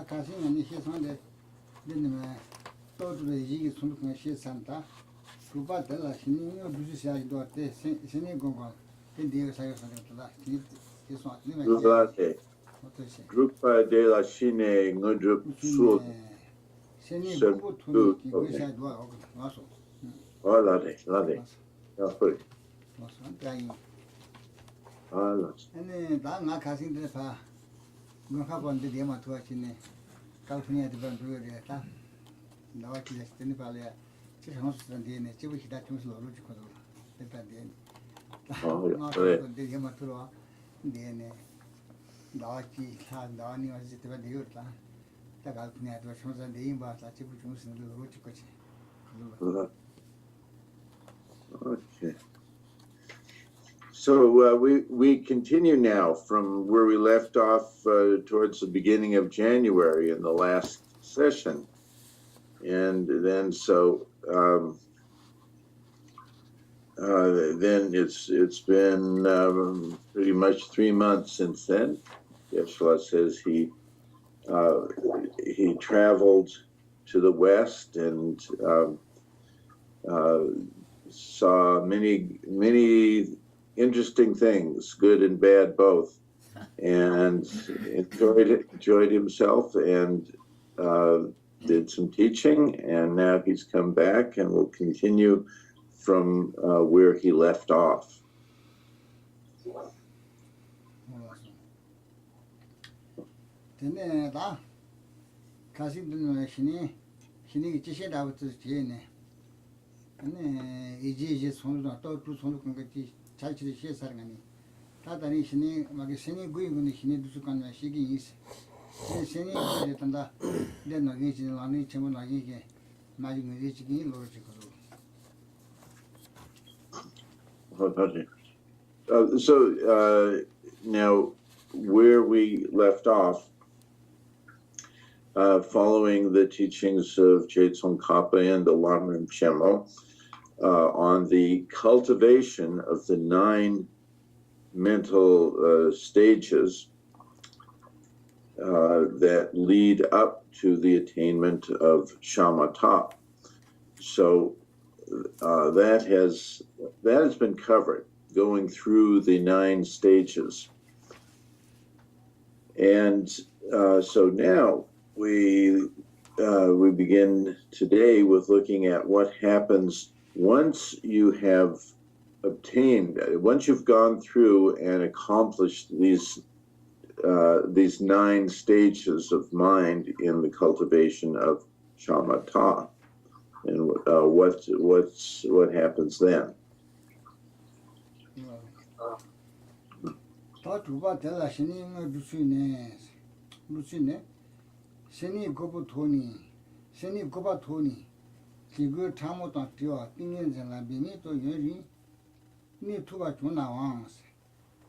가시는 이 세상에 되는 또도 이게 손으로 시산다. 그바들라 신이 무슨 시야도 때 신이 공간 근데 사용하는 것다. 계속 Late. Grupa de la Chine Ngudrup Sud. 신이 보고 돈이 그것이 좋아. 와서. Late. Ya fue. 와서 한다이. Late. 나 가신데 봐. 뭐가 본데 대마 도와지네. 칼포니아도 반도리다. 나와 기대스니 발이야. 지금 한수한테네 집을 기다 좀 로지거든. 일단데. 나 대마 네네. 나와기 나와니 와서 때가 되었다. 딱 칼포니아도 선선 대인 봐서 집을 좀 로지거지. Okay. So we continue now from where we left off towards the beginning of January in the last session, and then then it's been pretty much 3 months since then. Geshe says he traveled to the west and saw many interesting things, good and bad both, and enjoyed himself and did some teaching, and now he's come back and will continue from where he left off. 이제 손으로 또 손으로 건가지 잘치를 시사하는 다다니 신이 막 신이 구이군이 신이 두수간에 시기 있어. 신이 그랬단다. 내 나게 지는 안에 쳔모 나게 나중에 이제기 로지고. So now where we left off, following the teachings of Tsongkhapa and the Lamrim Chenmo, on the cultivation of the 9 mental stages that lead up to the attainment of Shamatha. So that has been covered, going through the 9 stages. And so now we begin today with looking at what happens once you have obtained, once you've gone through and accomplished these 9 stages of mind in the cultivation of shamatha, and what happens then. 기그 참모도 뛰어 띵인전라 비니 또 여리 니 투가 주나왕스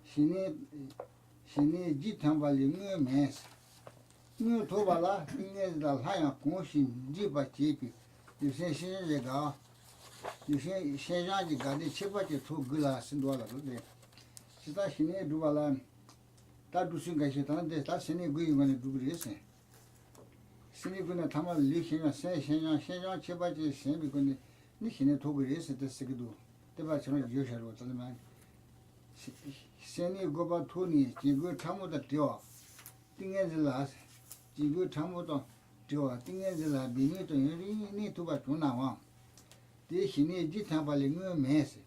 신이 지탐발리 메스 니 토발라 띵인자 하야 공신 지바지비 요새 신제가 요새 신자지 가데 쳇바지 토글라 신도라 그래 시다 신이 두발라 다 두신 가시 다는데 다 신이 구이만에 두그리스 신이군에 담을 리히냐 세신냐 쳇바지 신비군에 니 신이 토그리스 됐으기도 대바 저는 요샤로 들으면 신이 고바 토니 지구 참모다 뛰어 띵에질라 지구 참모도 뛰어 띵에질라 비니도 니 토바 주나와 대신에 지탐발리 메스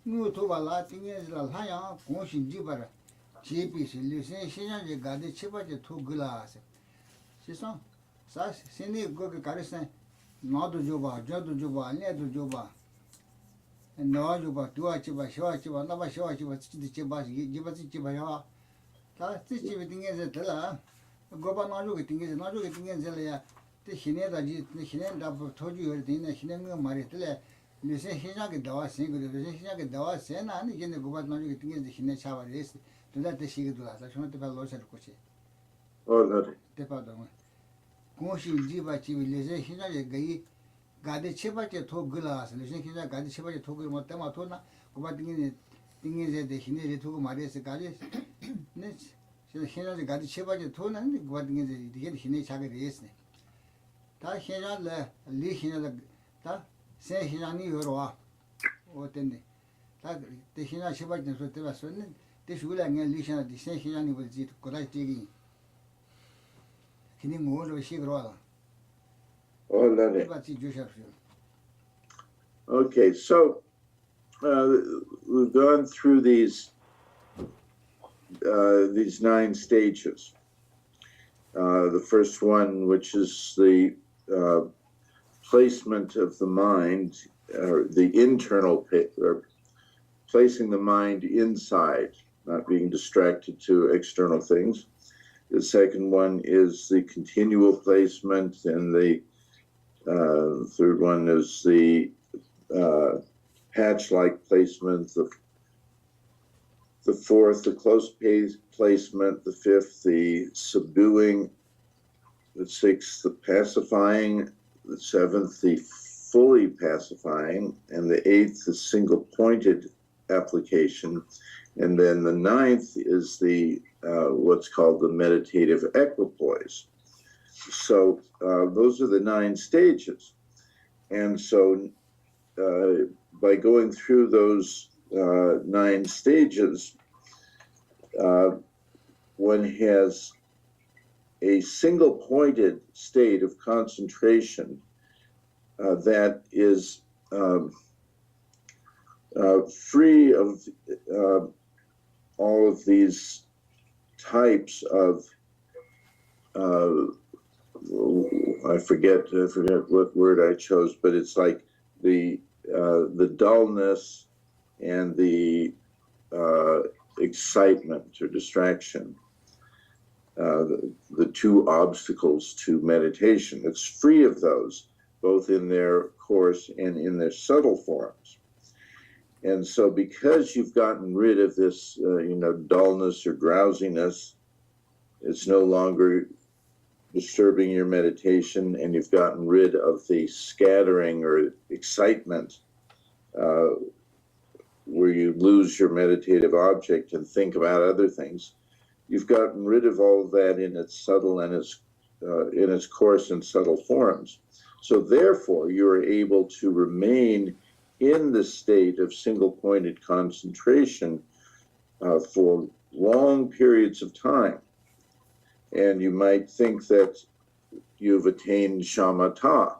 니 토발라 띵에질라 하야 공신 지바라 제비시 리세 신야제 가데 쳇바지 토글라스 시선 사 신이 거기 가르스 나도 줘봐 저도 줘봐 내도 줘봐 나도 봐 도와줘봐 쉬어줘봐 나봐 쉬어줘봐 지지봐 지지봐야 다 지지비 띵에서 들라 고바 나주게 띵에서야 대신에다 신에다 토주여 되는 신의 말이 들래 리세 신야게 나와 생거든 신야게 나와 세나 아니 근데 고바 나주게 띵에서 신의 차바리스 둘다 대시기도 하다 저한테 발로셔 거지 그래 대파도 공시 지바지 리세 신야게 가이 가데 쳇바지 토글라스 리세 신야 가데 쳇바지 토글 뭐 때마 토나 고바 띵에서 대신에 토고 말이스 가지 네 현재 가지 쳐봐지 돈은 그 같은 게 이게 신의 작게 됐네. 다 현재 리 현재 다세 현장이 여러와 어땠네. 다 대신에 쳐봐지 소 때라서는 대수가 내 리션의 세 현장이 벌지 거다 되기. 그니 뭐로 시그러와. Okay, so we've gone through these 9 stages. The first one, which is the placement of the mind, the internal, placing the mind inside, not being distracted to external things. The second one is the continual placement, and the third one is the patch-like placement. The fourth, the close placement. The fifth, the subduing. The sixth, the pacifying. The seventh, the fully pacifying. And the eighth, the single-pointed application. And then the ninth is the what's called the meditative equipoise. So those are the 9 stages. And so by going through those 9 stages, one has a single-pointed state of concentration that is free of all of these types of I forget what word I chose, but it's like the dullness and the excitement or distraction, the 2 obstacles to meditation. It's free of those, both in their coarse and in their subtle forms. And so because you've gotten rid of this, dullness or drowsiness, it's no longer disturbing your meditation, and you've gotten rid of the scattering or excitement where you lose your meditative object and think about other things. You've gotten rid of all of that in its subtle and in its coarse and subtle forms. So therefore, you're able to remain in the state of single-pointed concentration for long periods of time. And you might think that you've attained shamatha,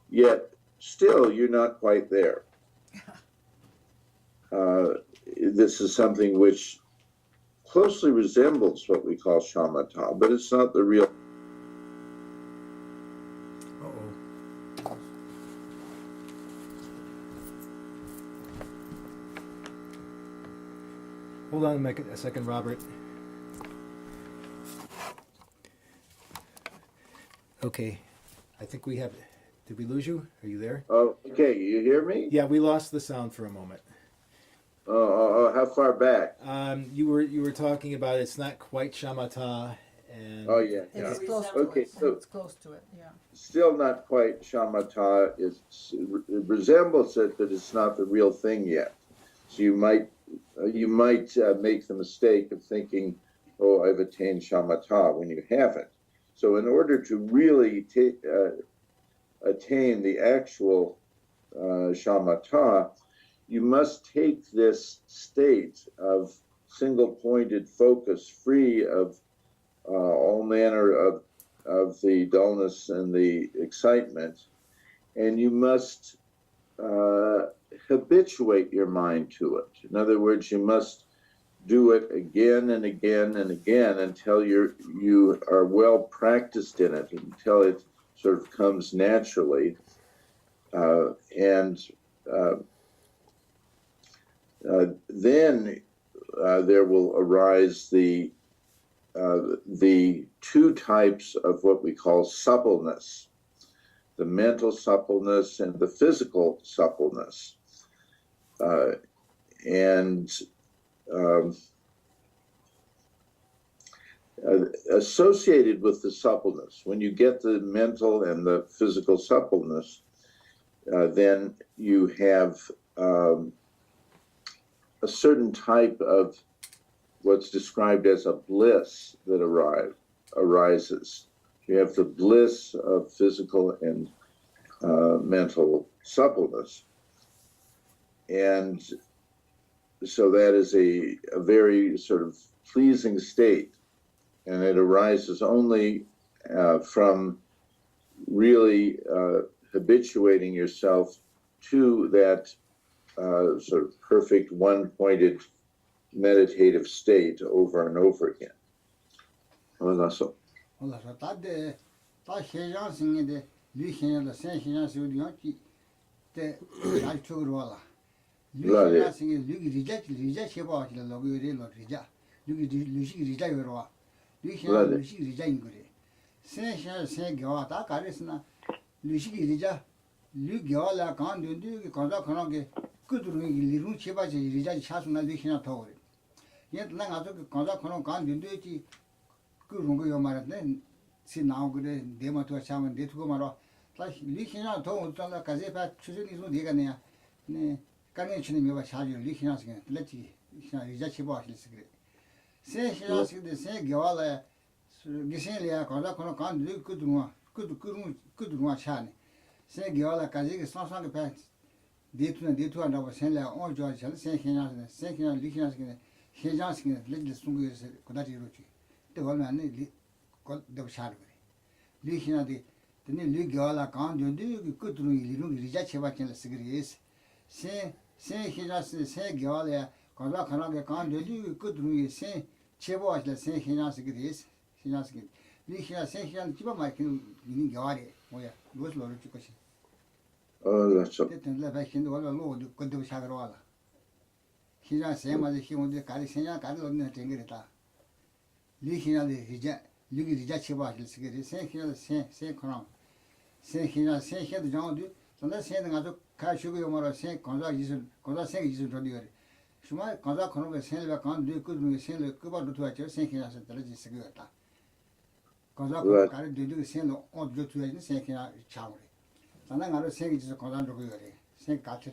yet still you're not quite there. This is something which closely resembles what we call shamatha, but it's not the real. Hold on a second, Robert. Okay, I think we have. Did we lose you? Are you there? Oh, okay. You hear me? Yeah, we lost the sound for a moment. How far back? You were talking about it's not quite shamatha, and Oh yeah. It's Yeah. close to Okay, it. so It's close to it, yeah. still not quite shamatha. It resembles it, but it's not the real thing yet. So you might make the mistake of thinking, "Oh, I've attained shamatha," when you haven't. So in order to really attain the actual shamatha, you must take this state of single-pointed focus, free of all manner of the dullness and the excitement, and you must habituate your mind to it. In other words, you must do it again and again and again until you are well practiced in it, until it sort of comes naturally, and then there will arise the 2 types of what we call suppleness: the mental suppleness and the physical suppleness. Associated with the suppleness, when you get the mental and the physical suppleness, then you have a certain type of what's described as a bliss that arises. You have the bliss of physical and mental suppleness. And so that is a very sort of pleasing state. And it arises only from really habituating yourself to that sort of perfect one-pointed meditative state over and over again. So, Hola, so tade ta hejan singe de lu hejan da sen hejan su de yaki de ai chugruala. Lu hejan singe lu rija cheba ki lo go re lo rija. Lu shi rija yorwa. Lu hejan lu shi rija ingure. Sen hejan sen gwa ta karesna lu shi rija lu gwa la kan de ki kaza khana ke kudru li ru cheba je rija chasuna lu hejan thore. Yet na ga to kaza khana kan de ki 그 롱고 말한데 시 나오고래 데마토 차면 데투고 말아 다 리히나 더 어쩌나 가제파 추적이 좀 되겠네요 네 강에 치는 메바 차주 리히나스게 레티 히나 리자 치바 하실스 그래 세 히나스게 세 겨와라 기생리아 가자 코노 간 리크드누아 그두누아 차네 세 겨와라 가제게 상상게 파 데투한다고 생라 어저 세 히나스게 세 히나 리히나스게 헤장스게 레지 숨고서 고다지 이렇게 the whole man got the shadow. Lihinadi, the new Ligala can't do good to reject what in the cigarettes. Say, he just say Galia, Kazakanaga can't do good to say, Chebo, let's say he has cigarettes. He has it. Lihina say he and Chiba Markin in Gari, where was Lord Chicoshi. Oh, that's so. The back in the Lord could do Shagarola. He just same as he wanted Carisena, Carolina Tengerita. 리히나 리자 리기 리자 치바실 스게 생히나 생 코랑 생히나 생히도 장어도 전에 생는 가서 가시고 요마로 생 건자 이슬 건자 생 이슬 저리거리 정말 건자 코는 생을 간 뒤에 그 생을 그바도 도와줘 생히나서 떨어지 스게였다 건자 그 가를 뒤에 생을 어디 도와줘 생히나 차오리 전에 가서 생이 지서 건자 저리거리 생 같이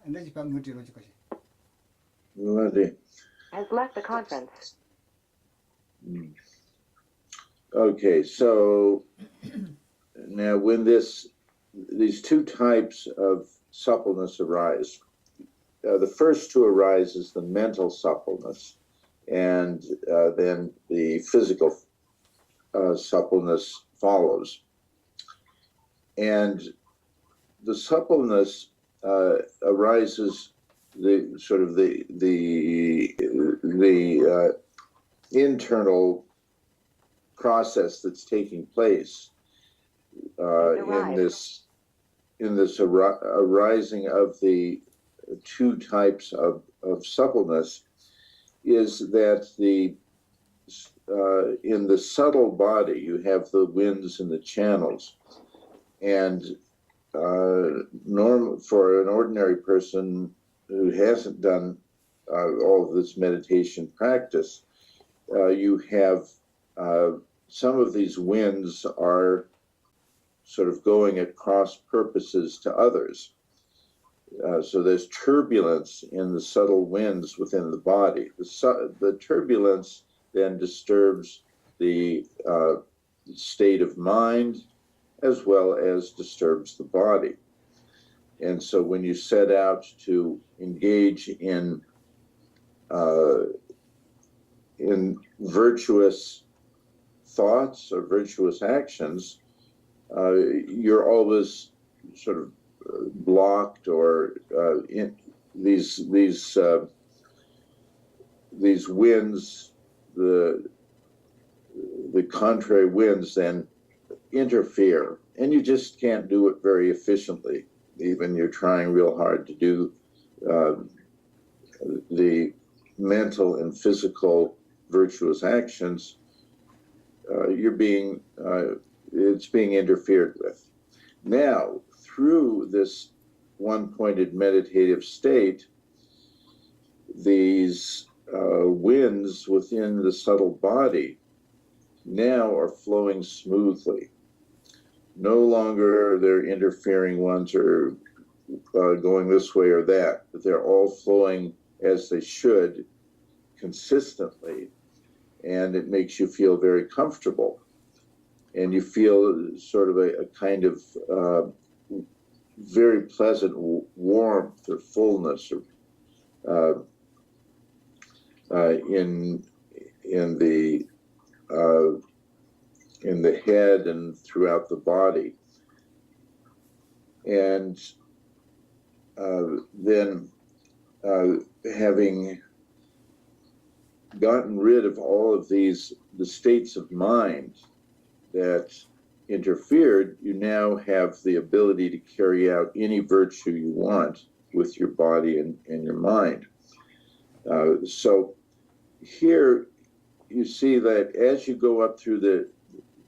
근데 지금 무지로 지거지 Bloody. Has left the conference. Okay, so now when these two types of suppleness arise, the first to arise is the mental suppleness, and then the physical suppleness follows. And the suppleness arises the sort of the internal process that's taking place in this arising of the two types of suppleness is that in the subtle body you have the winds and the channels, and for an ordinary person who hasn't done all of this meditation practice, you have some of these winds are sort of going at cross purposes to others. So there's turbulence in the subtle winds within the body. The turbulence then disturbs the state of mind as well as disturbs the body. And so when you set out to engage in virtuous thoughts or virtuous actions, you're always sort of blocked or in these winds, the contrary winds then interfere, and you just can't do it very efficiently. Even you're trying real hard to do the mental and physical virtuous actions, it's being interfered with. Now, through this one-pointed meditative state, these winds within the subtle body now are flowing smoothly. No longer they're interfering ones or going this way or that, but they're all flowing as they should consistently, and it makes you feel very comfortable. And you feel sort of a kind of very pleasant warmth or fullness or in the head and throughout the body. And then having gotten rid of all of the states of mind that interfered, you now have the ability to carry out any virtue you want with your body and your mind. So here you see that as you go up through the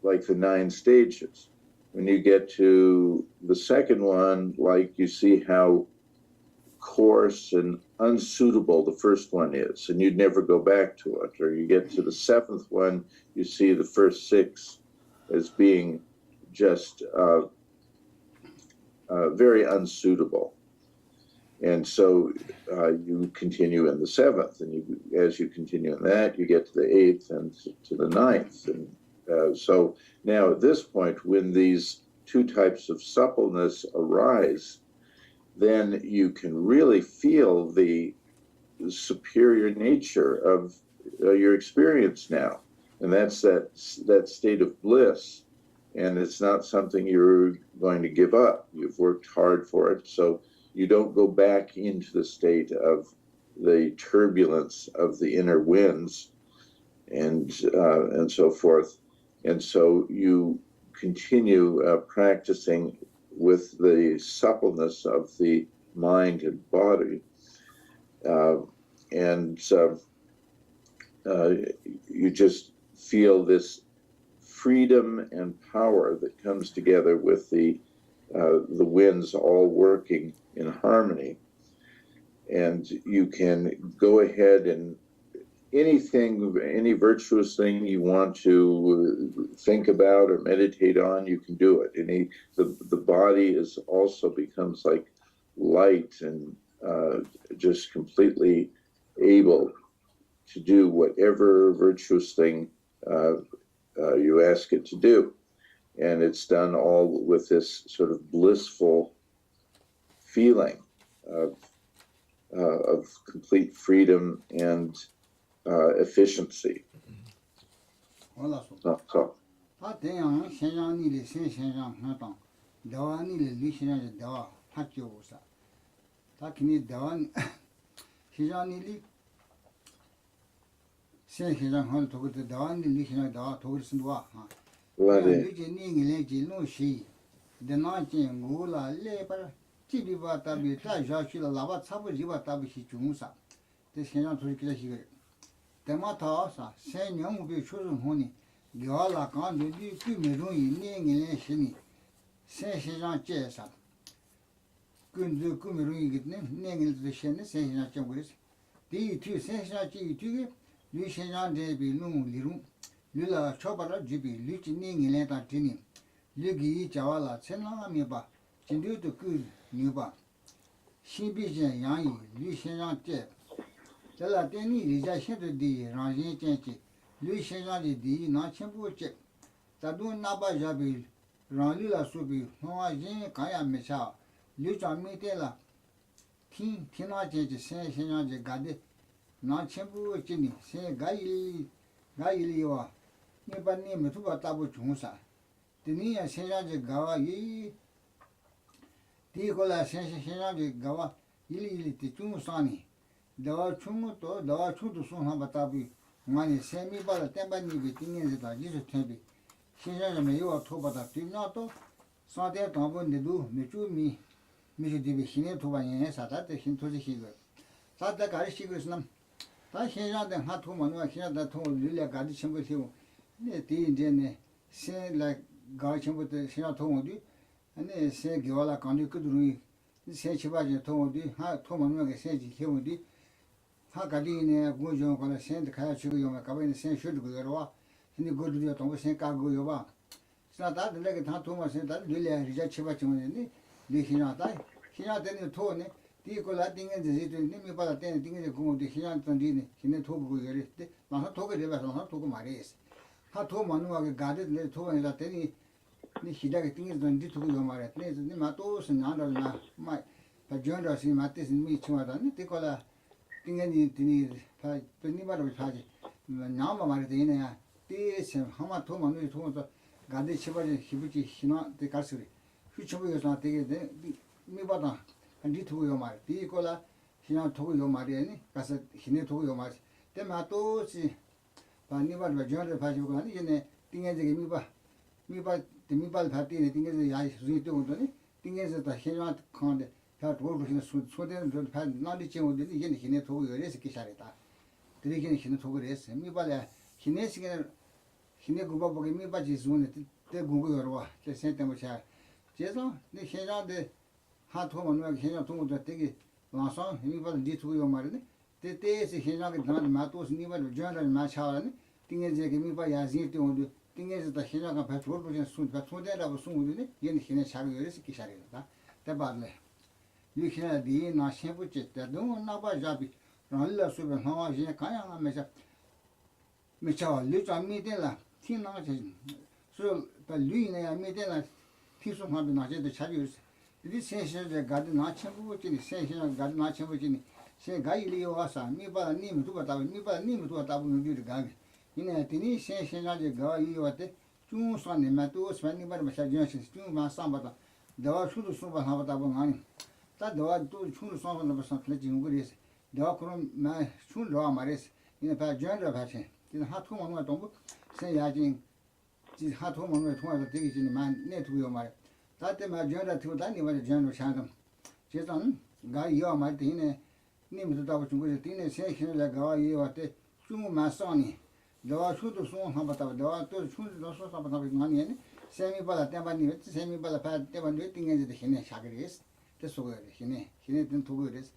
9 stages, when you get to the second one, you see how coarse and unsuitable the first one is, and you'd never go back to it. Or you get to the 7th one, you see the first 6 as being just very unsuitable. And so you continue in the 7th, and as you continue in that, you get to the 8th and to the 9th. And so now at this point, when these 2 types of suppleness arise, then you can really feel the superior nature of your experience now. And that's that state of bliss. And it's not something you're going to give up. You've worked hard for it. So you don't go back into the state of the turbulence of the inner winds and so forth. And so you continue practicing with the suppleness of the mind and body. You just feel this freedom and power that comes together with the winds all working in harmony. And you can go ahead and any virtuous thing you want to think about or meditate on, you can do it. The body also becomes like light and just completely able to do whatever virtuous thing you ask it to do. And it's done all with this sort of blissful feeling of complete freedom and efficiency. So. 디고라 띵엔지 님이 받아 땡 띵엔지 공부도 희양 던지네 희네 토고 그래 나서 토고 레바 나서 토고 말이스 하토 만우하게 가데 내 토고에다 때니 니 희다게 띵엔지 던지 토고 요 말에 내 마토스 나라나 마 바존라시 마티스 미 치마다니 디고라 띵엔지 디니 파 니바로 파지 나마 말이 되네야 디세 하마 토 만우이 토고서 가데 치바지 희부지 희나 데 갈수리 휘쳐보여서 되게 돼 미바다 한디 두고 요 말, 디고라 그냥 두고 요 말이니 가서 희네 두고 요 말. 때마 또지 바니바르 저를 가지고 가니 얘네 띵에지게 미바 파티네 띵에지 야이 수이 때문에 띵에서 다 희나 칸데 다 도로 희네 소대는 저 나디 쟁오데 얘네 희네 두고 요래서 기샤리다. 드리기는 희네 두고 그랬어. 미바래 희네 시간에 희네 그거 보게 미바지 존에 때 공부 열어. 제 센터 차. 제서 네 희나데 하토 만나게 해냐 동도 되게 와서 이발 디투고 말이네 때때에서 해냐게 난 마토스 니발 저를 마차라네 띵에제게 미바 야지티 온도 띵에서 다 해냐가 배출부진 순다 소대라고 순우네 얘는 해냐 차고 열에서 기샤리다 대발래 유히나 디 나셰부치 때 너무 나바 잡이 랄라 수베 하와지 가야가 메자 미차와 르자미데라 티나지 술 발루이네 미데라 티소하비 나제도 차리 이 세세제 가든 나침부지니 세세제 가든 나침부지니 세 가이리오 와사 미바 님 두가 다 미바 님 두가 다 보는 줄 가게 이네 티니 세세제 가이오한테 중산네 마도 스바니 말 마샤지나시 중마 삼바다 더 수도 수바 하바다 보는 아니 다 더와 또 충을 수바는 버선 클레진 우리스 더 그럼 마 충로 말레스 이네 바 전러 바체 이네 하토 먹는 동부 세 야진 지 하토 먹는 통해서 되게 지니 만 네트워크 말 다때 마저라 투다니 말 전로 상금 제단 가이어 말 티네 님도 다 중국에 티네 세신을 가 이와테 중 마선이 더 수도 송 한바다 더 충도 소 한바다 많이 세미 발아 때만이 세미 발아 파 때만이 띵게지 희네 샤그리스 됐어요 희네 된 도그레스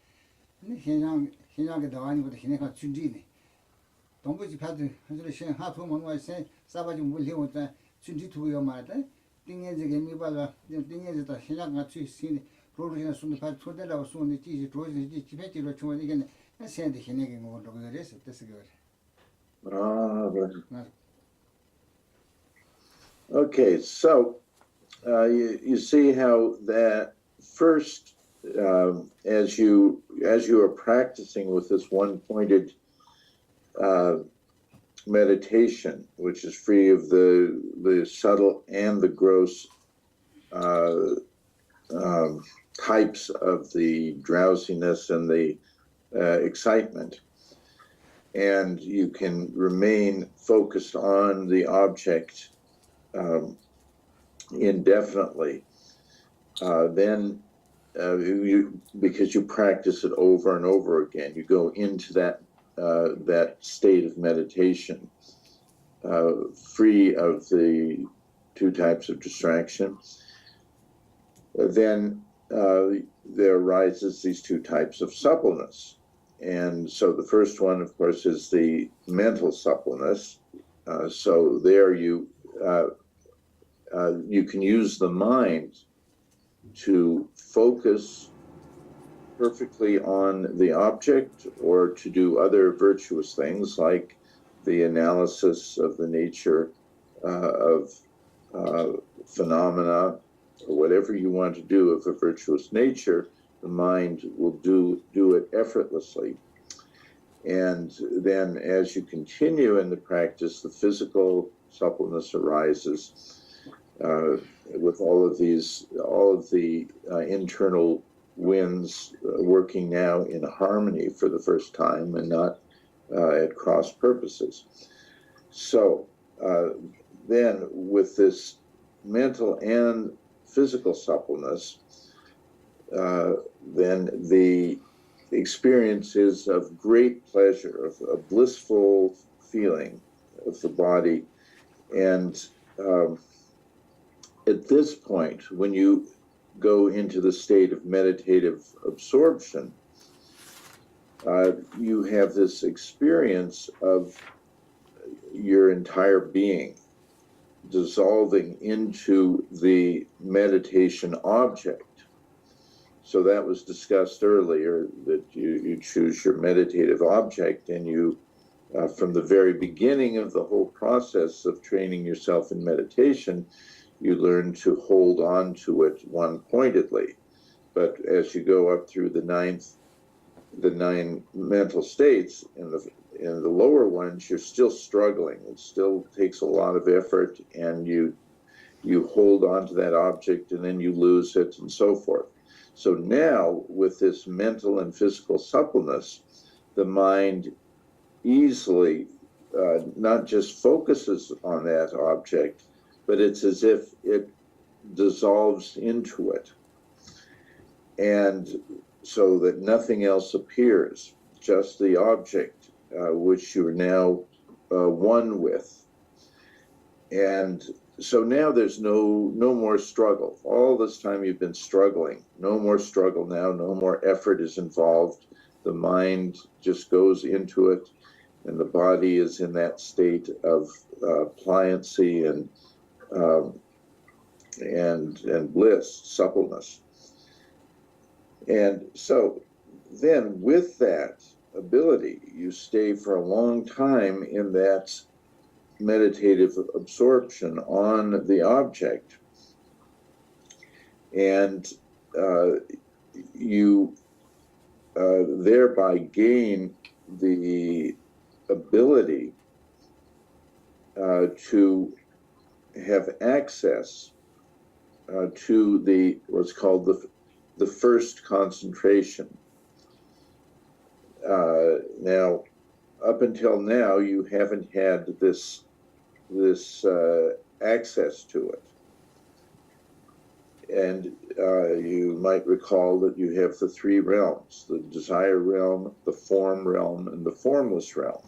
근데 희냥게 더하니보다 희네가 준지네 동부지 파드 한줄 신 하토 먹는 세 사바지 물려오다 준지 두요 말다 띵에지게 미발라 띵에지다 희냥가 취신이 프로그램 순도 파 초대라고 순이 지지 조지 지배지로 주면 이게 세한테 희네게 뭐로 그래서 됐어요. Okay, so you see how that first, as you are practicing with this one-pointed meditation, which is free of the subtle and the gross types of the drowsiness and the excitement, and you can remain focused on the object indefinitely, then because you practice it over and over again, you go into that state of meditation, free of the two types of distraction. Then there arises these two types of suppleness. And so the first one, of course, is the mental suppleness. So there you can use the mind to focus perfectly on the object, or to do other virtuous things like the analysis of the nature of phenomena, or whatever you want to do of a virtuous nature. The mind will do it effortlessly. And then as you continue in the practice, the physical suppleness arises with all of the internal winds working now in harmony for the first time and not at cross purposes. So then with this mental and physical suppleness, then the experience is of great pleasure, of a blissful feeling of the body. And at this point, when you go into the state of meditative absorption, you have this experience of your entire being dissolving into the meditation object. So that was discussed earlier, that you choose your meditative object, and you, from the very beginning of the whole process of training yourself in meditation, you learn to hold on to it one-pointedly. But as you go up through the nine mental states, in the lower ones, you're still struggling. It still takes a lot of effort, and you hold on to that object, and then you lose it, and so forth. So now, with this mental and physical suppleness, the mind easily not just focuses on that object, but it's as if it dissolves into it. And so that nothing else appears, just the object which you're now one with. And so now there's no more struggle. All this time you've been struggling. No more struggle now. No more effort is involved. The mind just goes into it, and the body is in that state of pliancy and bliss, suppleness. And so then with that ability, you stay for a long time in that meditative absorption on the object, and you thereby gain the ability to have access to what's called the first concentration. Now, up until now, you haven't had this access to it. And you might recall that you have the three realms: the desire realm, the form realm, and the formless realm.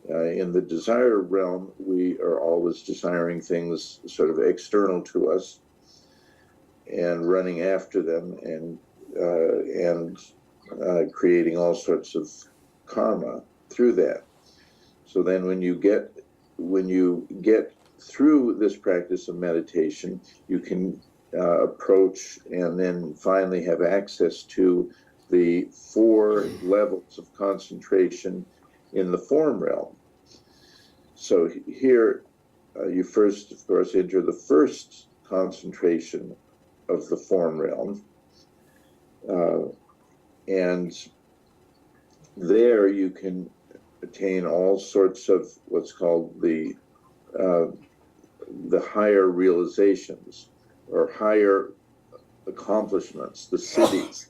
In the desire realm, we are always desiring things sort of external to us and running after them, and creating all sorts of karma through that. So then when you get through this practice of meditation, you can approach and then finally have access to the 4 levels of concentration in the form realm. So here you first, of course, enter the first concentration of the form realm, and there you can attain all sorts of what's called the higher realizations or higher accomplishments, the cities,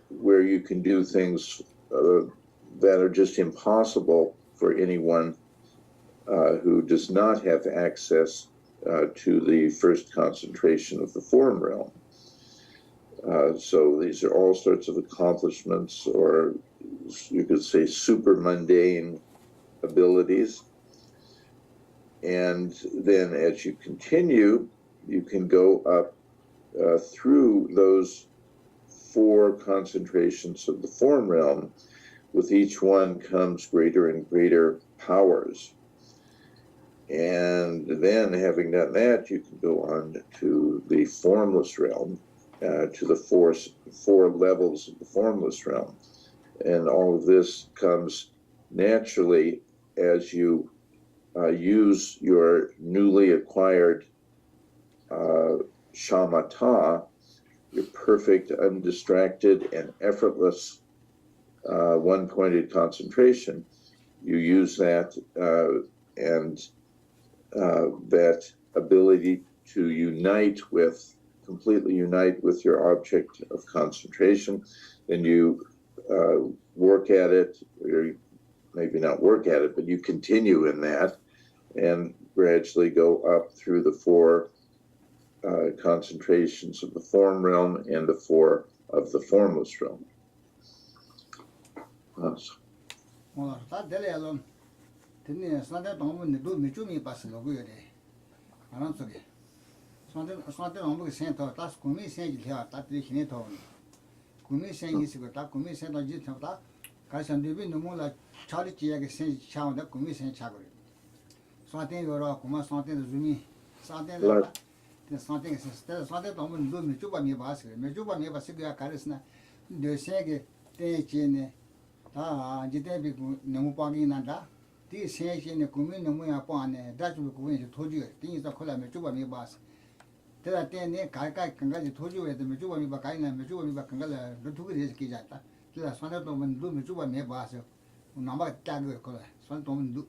where you can do things that are just impossible for anyone who does not have access to the first concentration of the form realm. So these are all sorts of accomplishments, or you could say super mundane abilities. And then as you continue, you can go up through those 4 concentrations of the form realm. With each one comes greater and greater powers. And then, having done that, you can go on to the formless realm, to the 4 levels of the formless realm. And all of this comes naturally as you use your newly acquired shamatha, your perfect, undistracted, and effortless one-pointed concentration. You use that and that ability to completely unite with your object of concentration. Then you work at it, or maybe not work at it, but you continue in that and gradually go up through the 4 concentrations of the form realm and the 4 of the formless realm. something something don't do me to me bas me to me bas ga karisna de sege te chene ta jite bi namu pa gi na da ti se chene kumi namu ya pa ne da ju ku wen to ju ti sa khola me to me bas te da te ne ka kanga ji to ju we de me to me ba kai na me to me ba kanga la do tu gi ki ja ta te da something don't do me to me bas na ba ta ge ko la something do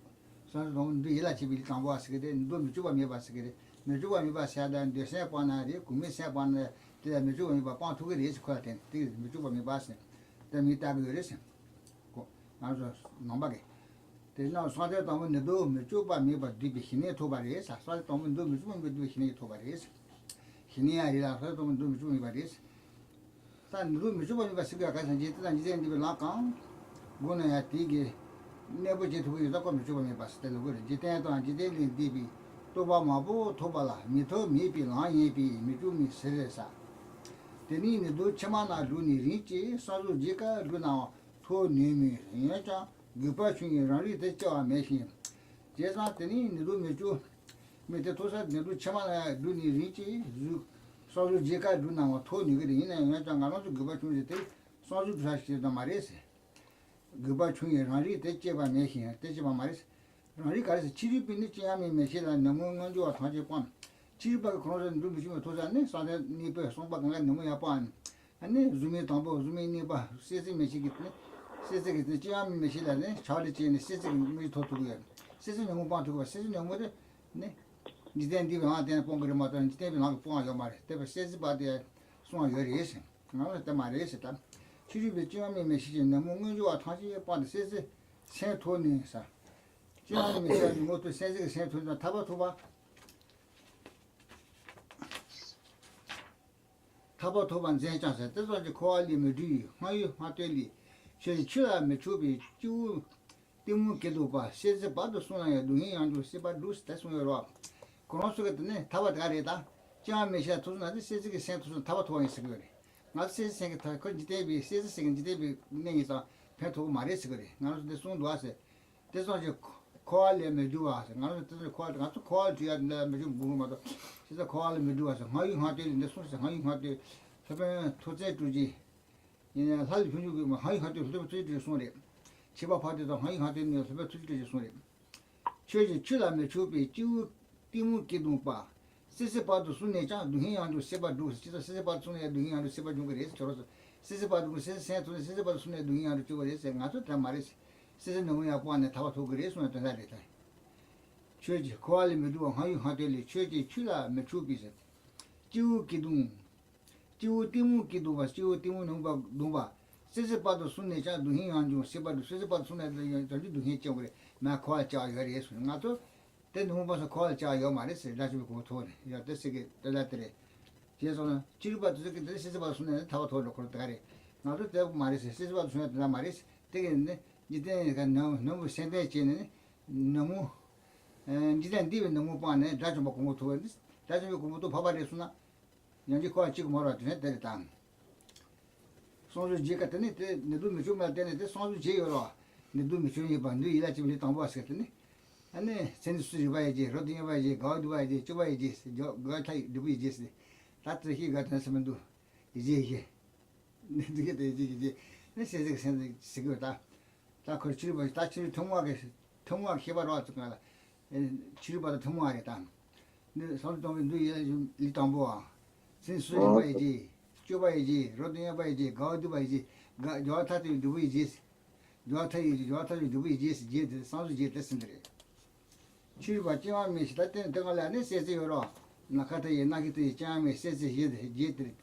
something do ila chi bi kan bas ge de do me to me bas ge me to me ba sa da de se pa na ri ku me se pa na te me to me ba pa tu gi ko la te me to me bas te mi ta ge re se ko na zo na ba ge te na so de to me do me to ba me ba di bi hine to ba re sa so to me do me to me di hine to ba re sa hine ya ri la so to me do me to me ba re sa tan do me to ba me ba se ga ka san ji ta ni de ni la kan go na ya ti ge ne bo je to ge da ko me to ba me ba se te lo ge ji te to ji de li di bi to ba ma bo to ba la mi to mi bi la ye bi mi to mi se re sa teni ne do chama na lu ni ri chi sa lu ji ka lu na to ni mi ye cha gu pa chu ni ra ri de cha me shi je sa teni ne do me chu me te to sa ne do chama na lu ni ri chi zu sa lu ji ka lu na to ni ge ni na ye cha ga no gu pa chu ni te sa lu sa shi da ma re se gu pa chu ni ra ri de che ba me shi de che ba ma re se ra ri ka se chi ri bi ni chi ya me shi la na mo ngon jo ta je kwan 치르바가 그런 좀 무슨 도자네 사대 니베 송바가 너무 야pan 아니 줌에 담보 줌에 니바 세세 메시기네 세세기 지암 메시라네 차리지네 세세 미 토토고야 세세 너무 반투고 세세 너무데 네 니덴디 와한테 뽕그리 마다 니데비 나고 뽕아요 말에 데베 세세 바데 송아 요리에세 나는 때 말에세 다 치르베 지암 메시지 너무 응주와 타지 바데 세세 세 토니사 지암 메시지 모두 세세 세 토나 타바토바 타바 토반 제자세 뜻은 코알리 메디 마유 마텔리 셰치라 메추비 주 띠무게도 봐 세세 바도 소나야 누이 안도 세바 루스 타스모로 코노스게네 타바 가레다 자메샤 토스나데 세세게 센토스 타바 토반 있으거래 나 세세게 타 컨지데비 세세게 지데비 내기서 페토 마레스 그래 나도 손도 와세 뜻은 코알리 메두와세 나도 뜻은 코알 가서 코알 지야 메주 무마도 진짜 코알 메두와세 마유 마텔리 내 손에서 마유 마텔리 저번 토제 주지 이제 할 분유가 뭐 하이 하도 저번 토제 손에 집어 파도도 하이 하도는 저번 토제 손에 최지 출라면 주비 주 띠무 기둥바 세세바도 손에자 누행양도 세바도 진짜 세세바도 손에 누행양도 세바 좀 그래서 저러서 세세바도 세세바도 손에 누행양도 주고 그래서 가서 다 말이지 세세 너무 야보안에 다 와서 그래서 손에 된다리다 최지 코알리 메두 하이 하도리 최지 출라면 주비세 주 기둥 주 띠무 기도바 주 띠무 농바 세세바도 순내자 누행양도 세바도 세세바도 손에 저기 누행 좀 그래 나 코알 자 요리에서 나도 때 너무 봐서 코알 자 요 말했어 가지고 고 토네 야 됐게 달라들에 제서는 지르바도 저기 세세바도 손에 다 토로 그러다가래 나도 때 말했어 세세바도 손에 다 말했어 되겠네 이때가 너무 센데지는 너무 이제 뒤에 너무 빠네 다시 먹고 뭐 토네 다시 먹고 뭐또 봐봐랬으나 양지 코알 찍고 뭐라 되네 데리다 손주 지가 되네 때 너도 미주말 되네 때 손주 제요로 너도 미주니 반도 일하지 우리 담보았겠네 아니 센스리 봐야지 로딩 봐야지 가드 봐야지 쭈봐야지 저 가타이 두비지스 다트히 같은서면도 이제 이게 이제 내 세상 생각 시거다 다 그렇지 봐 다치 통화하게 해봐라 왔잖아 치료받아 통화하겠다 내 손동이 누이 일담보아 센스리 봐야지 쭈봐야지 로딩 봐야지 가드 봐야지 저타티 두비지스 저타이 두비지스 제 산수 제 됐는데 치료가 지마미 시다 때는 등을라네 세세요로 나카테 나기테 지마미 세세 제들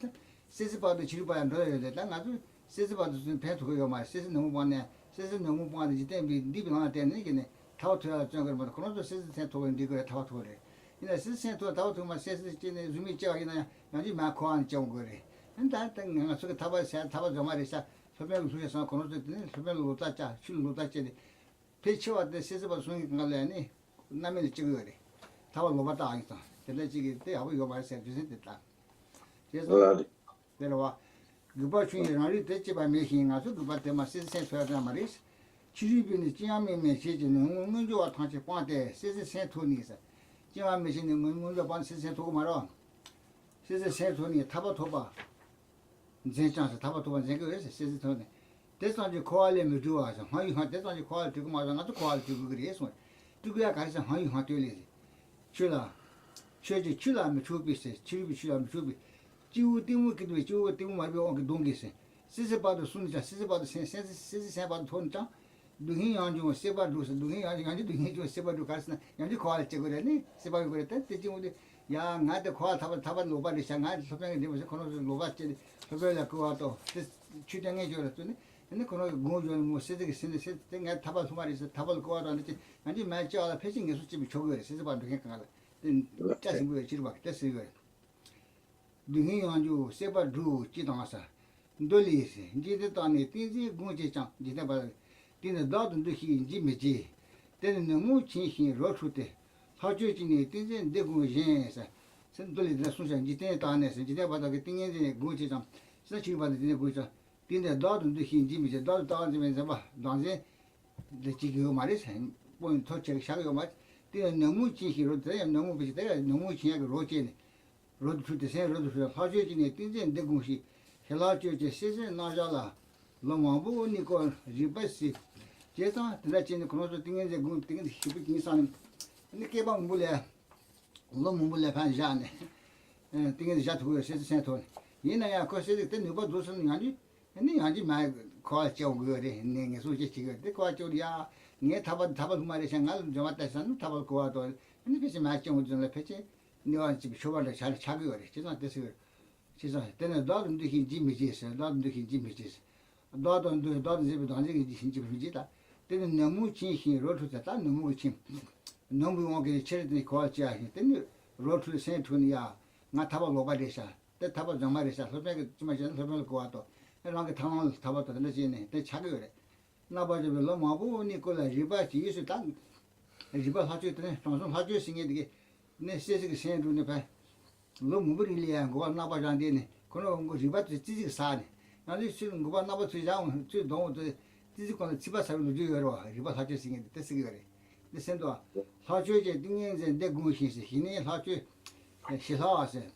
세세바도 치료가 안 돼야 돼. 나도 세세바도 좀 배트고요 말 세세 너무 많네. 세세 너무 많은데 이때 니비나 때는 이게 타오트라 저거 뭐 그런도 세세 센터에 니가 타오트래. 이제 세세 센터 타오트만 세세 진에 줌이 쪄이나 양지 마코안 좀 그래. 근데 땅 가서 타바 좀 말이야. 소변 수에서 그런도 소변을 놓다자 술 놓다지. 배치와데 세세바 손이 간갈래니 남을 찍어래. 타고 로바다 아니다. 근데 지금 때 하고 이거 말세 주세 됐다. 그래서 내려와 그바 중에 나리 대체 봐 메힌 가서 그바 때만 세세 소야다 말이스. 치리비는 지암에 메시지는 응응조와 같이 빠데 세세 토니서. 지암 메시는 응응조 반 세세 토고 말어. 세세 세톤이 타바토바 젠장스 타바토바 젠거에서 세세톤이 대산지 코알레미 주와서 하이하 대산지 코알 두고 맞아 나도 코알 두고 그래서 두고야 가서 하이하 되리지 출라 최지 출라면 주비세 주비 출라면 주비 지우 띵무 기도 지우 띵무 말고 그 동기세 세세바도 순자 세세바도 세세바도 돈자 누히 양주 세바도스 누히 양주 누히 주 세바도 가스나 양주 코알 찍으려니 세바도 그랬다 대지우데 야 나한테 코알 타바 노바리 상아 소병이 되면서 코노 노바치 소병이 그거도 추정해 줘랬더니 근데 그거 고조는 뭐 세대기 세대 내가 타바 소말이서 타발 거와도 안 됐지 아니 말자라 패싱 예수집이 저거래 세세바도 괜찮아 짜증 뭐야 지르박 됐어 이거 누히 양주 세바도 지당하사 돌리세 이제도 안에 띠지 공제장 이제 봐 띠는 나도 히 인지 메지 때는 너무 진심 로추때 하주진이 띠지 내고jen서 선돌리는 순간 이제 안에서 이제 봐도 그 띵인지 공제장 진짜 지금 봐도 이제 고자 띠는 나도 히 인지 메지 나도 다니면서 봐 당시 내 지금 말이서 뭐 도착 샤고 말 띠는 너무 진심으로 돼 너무 비슷해 너무 진하게 로제네 로드트세 로드트 하주진이 띠지 내고시 헬라주제 세세 나자라 로마부 니코 리바시 제타 드라치는 코노도 띵게 군 띵게 히비 긴산 근데 방 물래 로무물래 판자네 띵게 자투고 세세 센토 이나야 코세데 때 누가 도선 아니 근데 아직 말 코아죠 그래 내게 소지 지금 때 코아죠야 네 타바 말이 생각 좀 왔다선 타바 코아도 근데 그치 맞죠 무슨 패치 네가 집 쇼발을 잘 차고 그래 제가 됐어 진짜 때는 나도 힘지 미지서 나도 힘지 미지서 나도 집에도 안 되게 힘지 미지다 때는 너무 진심 로트다 너무 진 너무 오게 체르니 코아지야 때는 로트 센트니야 나 타바 로바데샤 때 타바 정말이샤 소백이 좀 전에 소백을 거와도 이렇게 당황을 타바도 되지네 때 차게 그래 나바지 별로 마부 니콜라 리바지 이수 단 리바 하주 때네 정성 하주 생게 되게 내 세세게 센트네 봐 너무 무리리야 거 나바잔데네 그런 거 리바트 찌지 사네 나도 지금 거 나바트 장 너무 찌지거나 집아사로 주여로 리바 하주 생게 됐으게 그래 근데 센도 하주제 딩행제 내 공시시 희네 하주 시사하세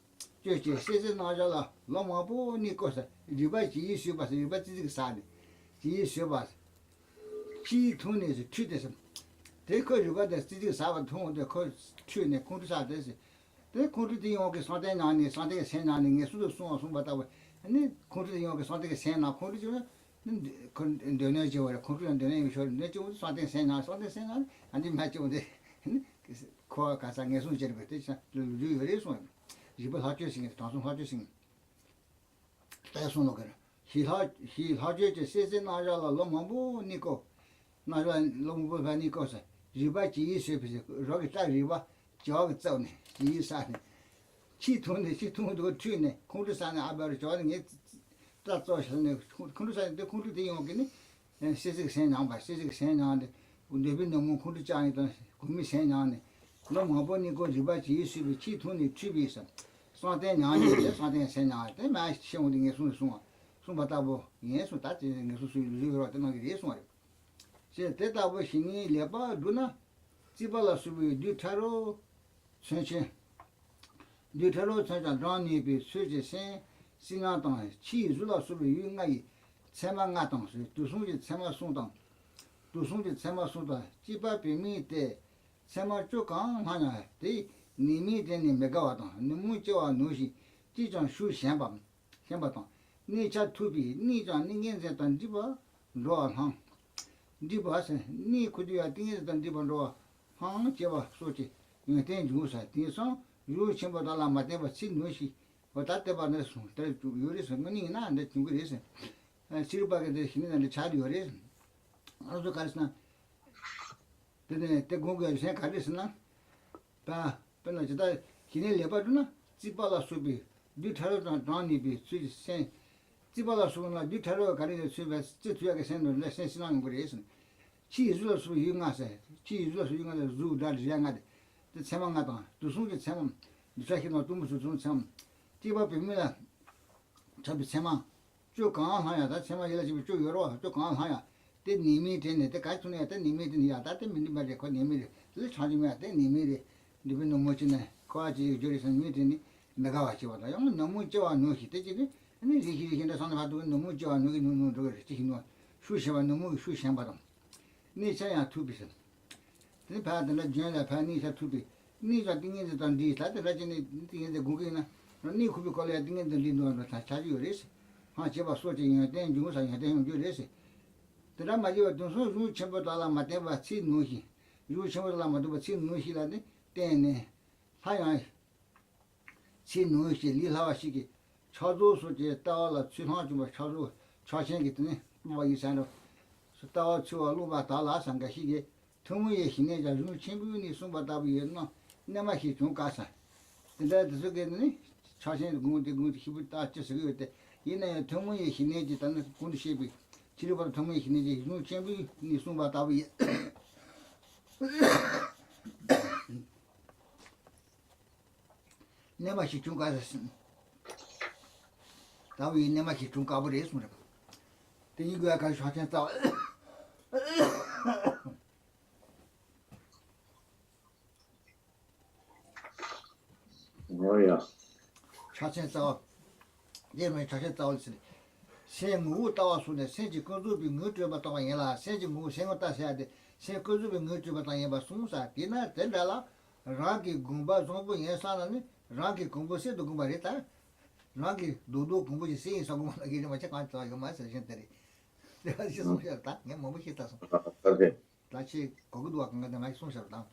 저제 세세 나자라 너무 니코사 리바지 이슈 봐서 리바지 사네 이슈 봐 지통에서 취돼서 대거 리바데 찌지 사바 통데 거 취네 공투사 됐어 내 코르디 요게 산대나니 산대 세나니 게 수도 송받다 아니 코르디 요게 산대 세나 코르디 건 인도네시아와 코르디 인도네시아 내좀 산대 세나 아니 맞죠데 코 가상에 손질을 했지 루루레소 이거 하주싱 당선 하주싱 대선로 그래 히 하주제 세세나자라 로마부 니코 나자 로마부 바니코사 리바지 이세비스 저기 딱 리바 저기走呢 이사네 시통도 튀네 공주산에 아버지 저는 게 따져서네 공주산에 공주대 용기네 세세 생양바 세세 생양인데 우리는 너무 공주장이던 국민 생양네 너무 아버니 거 리바지 이수비 시통이 취비서 산대 냥이 산대 생양 때 많이 시험을 게 손받다고 예수 따지 게 수수로 되는 게 예수 말이야 제 대답을 신이 레바 누나 지발라 수비 뒤타로 천천 뒤타로 천천 라니비 수지신 신앙당 치주라 수비 윤가이 체망가당 수 두송지 체마송당 두송지 체마송당 지바비미데 체마 쪼강 하냐 데 니미데니 메가와당 누무지와 누시 지정 수현바 현바당 니자 투비 니자 닝겐제던 지바 로한 디바세 니 쿠디야 띵에던 디바 로 한 제바 소치 이게 주사 뒤서 유침보다라 맞대바 신노시 왔다때바네 손때 요리서 뭐니나 내 중국에서 시르바게 되시는 잘 요리 아주 가르스나 근데 때 공부에 생각하겠으나 다 변화지다 기내 레바두나 지발라 수비 뒤타로다 단니비 수sen 지발라 수나 뒤타로 가리게 수비 지투야게 생는 레센스는 거리에서 치즈로 수 유가세 치즈로 수 유가세 주달 양아데 그 체망가다 두송게 체망 두사히노 두무수 좀 지바 비밀라 잡이 체망 쭉 강하야다 체망 일라 집이 쭉 열어 쭉 강하야 때 님이 되네 때 가이투네 때 님이 되냐 다때 민디바리 거 님이 그 찾으면 때 님이 리빈 넘어지네 과지 조리선 미드니 내가 같이 왔다. 영 너무 좋아 놓기 되지. 아니 리히리히는 상대 봐도 너무 좋아 놓기 놓는 저거 지금 수시와 너무 수시한 바람. 네 차야 투비서. 네 봐도는 전에 파니사 투비. 네가 딩에서 단디 사들라지네 딩에서 고기나. 네 구비 걸려 딩에서 리노는 다 자주 그랬어. 아 제가 소지는 된 중사에 된 줄이었어. 드라마지와 동서 루 첨부달라 마테바 치 노히. 루 첨부달라 마테바 치 노히라네. 때네. 하야 치 노히 리하와시기. 차조소제 따라 취한 좀 차조 차신기 때문에 뭐 이산로 따와 추와 루바 달라 상가시게 통무의 힘내자 루 친구니 송바다비였나 내마히 좀 가사 근데 저게는 차신 공대 힘을 따져서 그때 이내 통무의 힘내지 다는 군시비 지르바 통무의 힘내지 루 친구니 송바다비 내마히 좀 가사 다위 내마히 좀 가버렸어 뭐 이거야 가서 하자 다 Oh yeah. 차천사 예매 차천사 올지 생무 따와서네 생지 거주비 ngö주바 따와야라 생지 무 생어 따셔야돼 생 거주비 ngö주바 따야바 숨사 디나 된다라 라기 군바 좀부 예산은 라기 군부세도 군바랬다 라기 도도 군부지 세이 사고만 하기는 맞아 간다 이거 맞아 gente 내가 진짜 손셨다 내가 뭐 했다서 Okay. 같이 거기도 왔던 건데 많이 손셨다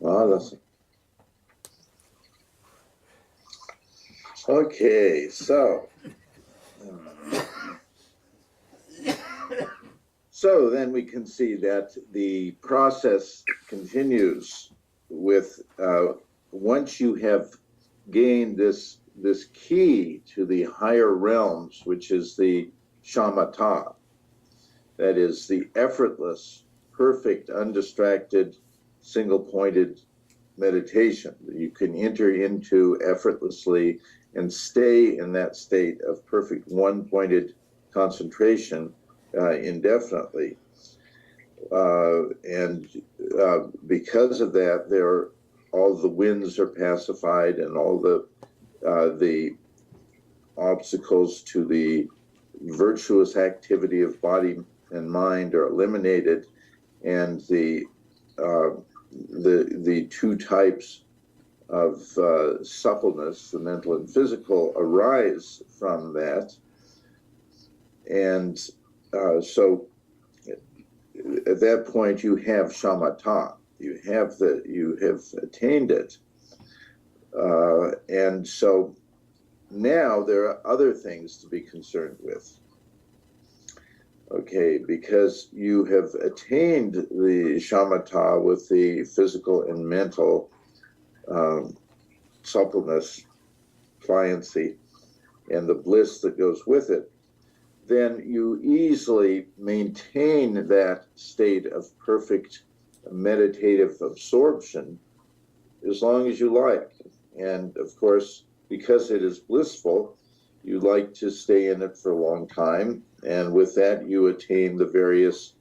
Ah, that's okay. So then we can see that the process continues with once you have gained this key to the higher realms, which is the shamatha, that is the effortless, perfect, undistracted, single-pointed meditation that you can enter into effortlessly and stay in that state of perfect one-pointed concentration indefinitely. And because of that, all the winds are pacified and all the obstacles to the virtuous activity of body and mind are eliminated, and the two types of suppleness, the mental and physical, arise from that. And so at that point you have shamatha, you have attained it. And so now there are other things to be concerned with. Okay, because you have attained the shamatha with the physical and mental suppleness, pliancy, and the bliss that goes with it, then you easily maintain that state of perfect meditative absorption as long as you like. And of course, because it is blissful, you like to stay in it for a long time, and with that you attain the various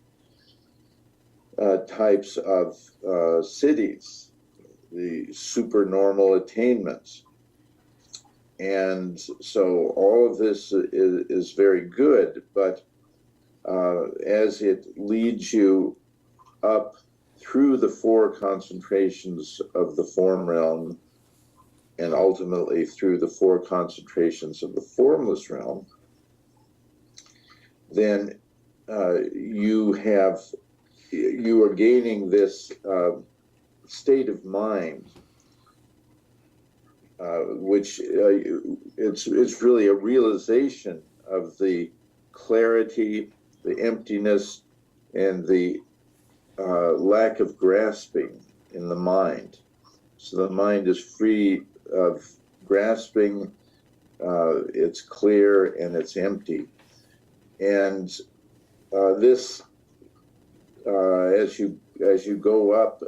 types of siddhis, the supernormal attainments. And so all of this is very good, but as it leads you up through the four concentrations of the form realm and ultimately through the four concentrations of the formless realm, then you are gaining this state of mind, which it's really a realization of the clarity, the emptiness, and the lack of grasping in the mind. So the mind is free of grasping, it's clear and it's empty. And this, as you go up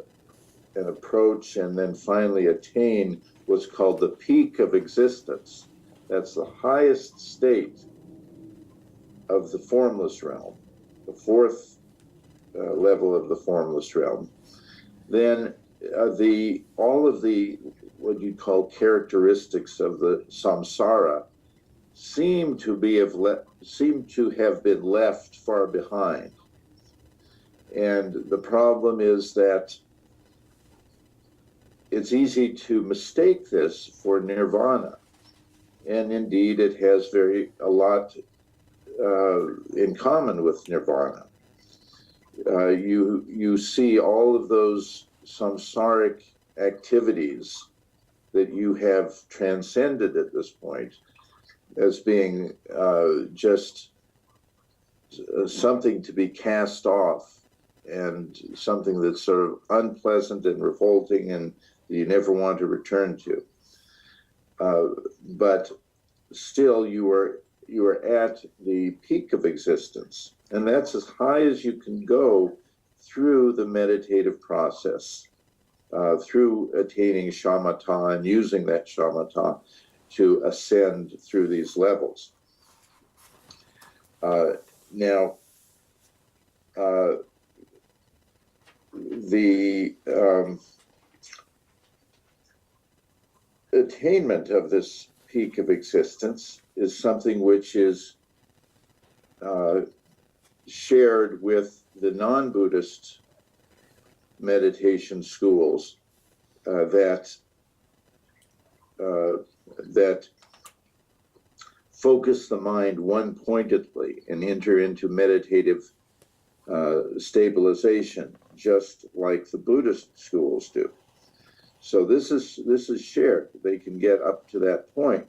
and approach and then finally attain what's called the peak of existence, that's the highest state of the formless realm, the fourth level of the formless realm, then all of the what you'd call characteristics of the samsara seem to have been left far behind. And the problem is that it's easy to mistake this for nirvana. And indeed, it has a lot in common with nirvana. You see all of those samsaric activities that you have transcended at this point as being just something to be cast off, and something that's sort of unpleasant and revolting and you never want to return to. But still, you are at the peak of existence, and that's as high as you can go through the meditative process, through attaining shamatha and using that shamatha to ascend through these levels. Now, the attainment of this peak of existence is something which is shared with the non-Buddhist meditation schools that focus the mind one-pointedly and enter into meditative stabilization, just like the Buddhist schools do. So this is shared. They can get up to that point.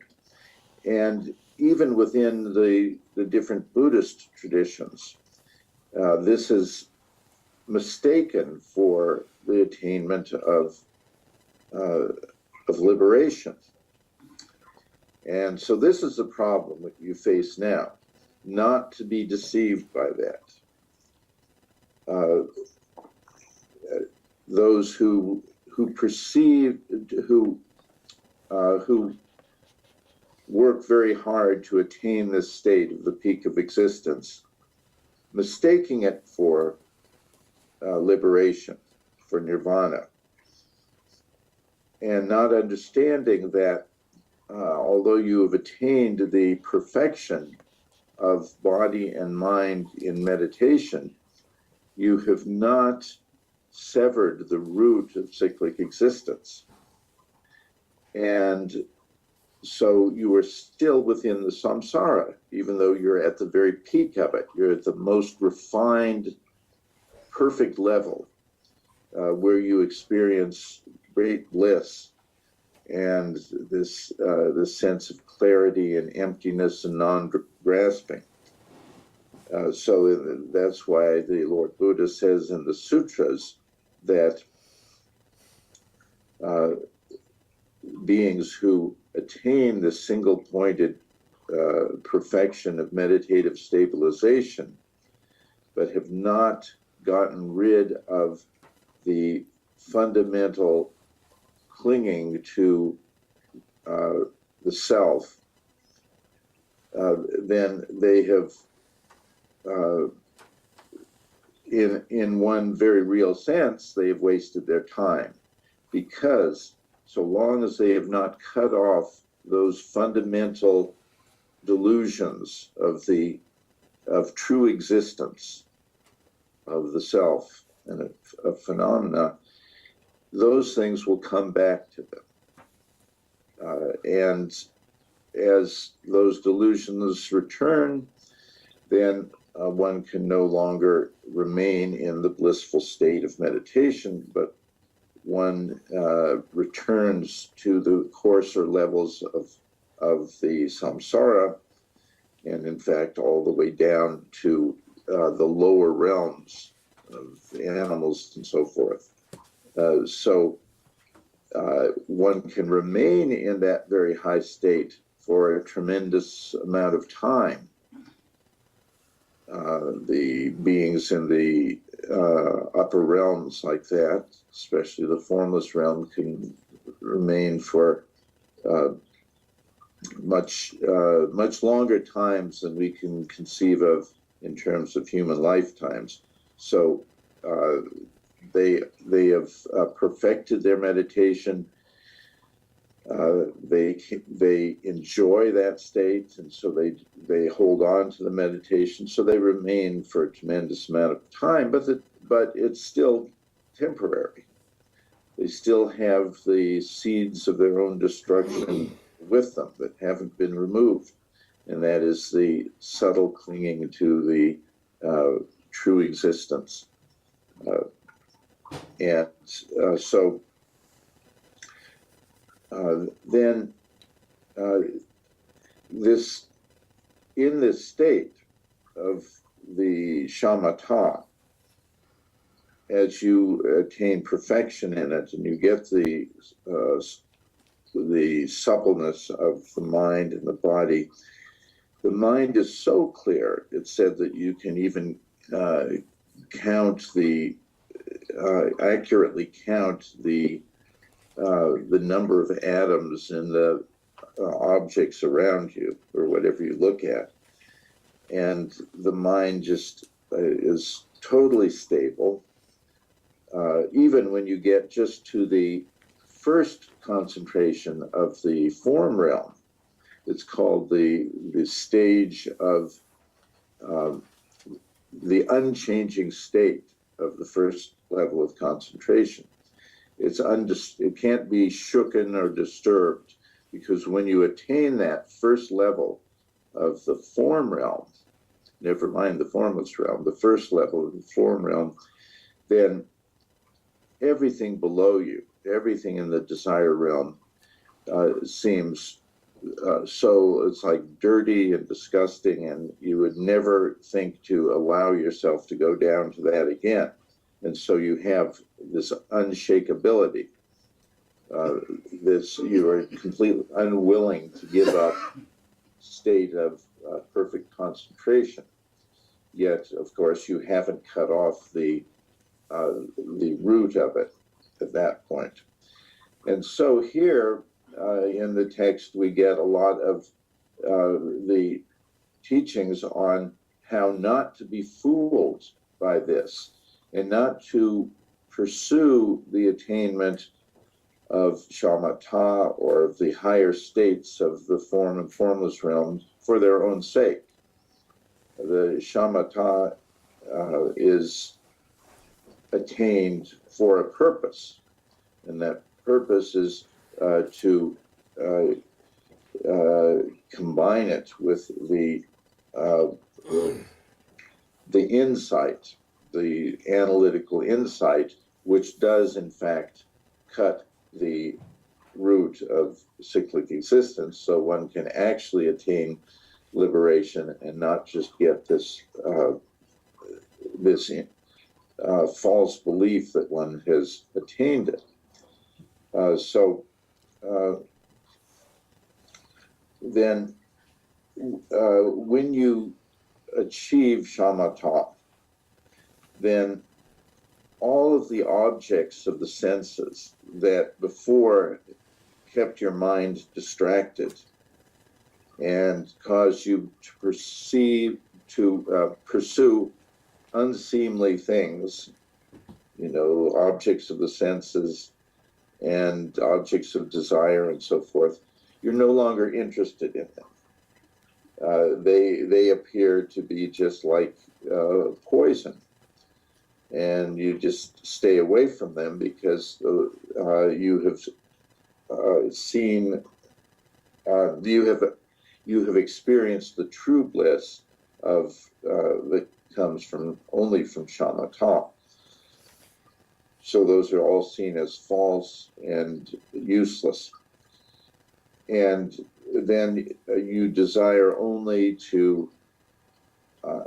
And even within the different Buddhist traditions, this is mistaken for the attainment of liberation. And so this is the problem that you face now, not to be deceived by that. Those who work very hard to attain this state of the peak of existence, mistaking it for liberation, for nirvana, and not understanding that although you have attained the perfection of body and mind in meditation, you have not severed the root of cyclic existence. And so you are still within the samsara, even though you're at the very peak of it. You're at the most refined, perfect level where you experience great bliss and this sense of clarity and emptiness and non-grasping. So that's why the Lord Buddha says in the sutras that beings who attain the single-pointed perfection of meditative stabilization, but have not gotten rid of the fundamental clinging to the self, then they have, in one very real sense, they have wasted their time, because so long as they have not cut off those fundamental delusions of true existence of the self and of phenomena, those things will come back to them. And as those delusions return, then one can no longer remain in the blissful state of meditation, but one returns to the coarser levels of the samsara, and in fact all the way down to the lower realms of animals and so forth. So one can remain in that very high state for a tremendous amount of time. The beings in the upper realms like that, especially the formless realm, can remain for much longer times than we can conceive of in terms of human lifetimes. So they have perfected their meditation. They enjoy that state, and so they hold on to the meditation. So they remain for a tremendous amount of time, but it's still temporary. They still have the seeds of their own destruction with them that haven't been removed, and that is the subtle clinging to the true existence. So then this, in this state of the shamatha, as you attain perfection in it and you get the suppleness of the mind and the body, the mind is so clear, it's said that you can even accurately count the number of atoms in the objects around you, or whatever you look at. And the mind just is totally stable. Even when you get just to the first concentration of the form realm, it's called the stage of the unchanging state of the first level of concentration. It can't be shooken or disturbed, because when you attain that first level of the form realm, never mind the formless realm, the first level of the form realm, then everything below you, everything in the desire realm seems so, it's like dirty and disgusting, and you would never think to allow yourself to go down to that again. And so you have this unshakability, you are completely unwilling to give up state of perfect concentration. Yet, of course, you haven't cut off the root of it at that point. And so here in the text, we get a lot of the teachings on how not to be fooled by this and not to pursue the attainment of shamatha or of the higher states of the form and formless realms for their own sake. The shamatha is attained for a purpose, and that purpose is to combine it with the insight, the analytical insight, which does in fact cut the root of cyclic existence, so one can actually attain liberation and not just get this false belief that one has attained it. Then when you achieve shamatha, then all of the objects of the senses that before kept your mind distracted and caused you to pursue unseemly things, objects of the senses and objects of desire and so forth, you're no longer interested in them. They appear to be just like poison, and you just stay away from them because you have seen, you have experienced the true bliss of that comes only from shamatha. So those are all seen as false and useless. And then you desire only to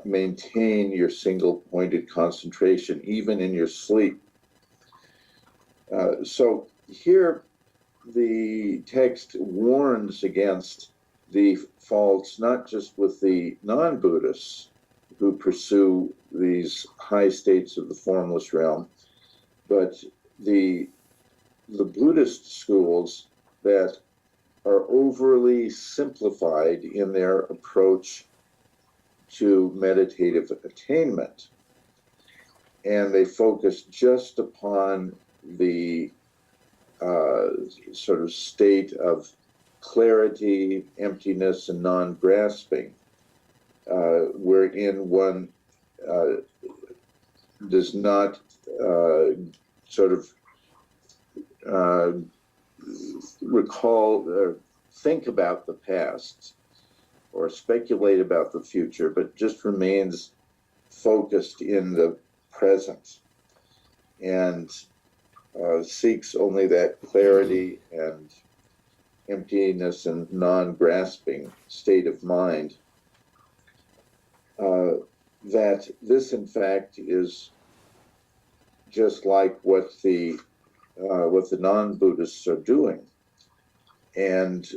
maintain your single-pointed concentration, even in your sleep. So here the text warns against the faults, not just with the non-Buddhists who pursue these high states of the formless realm, but the Buddhist schools that are overly simplified in their approach to meditative attainment. And they focus just upon the sort of state of clarity, emptiness, and non-grasping, wherein one does not sort of recall or think about the past or speculate about the future, but just remains focused in the present and seeks only that clarity and emptiness and non-grasping state of mind. That this, in fact, is just like what the non-Buddhists are doing, and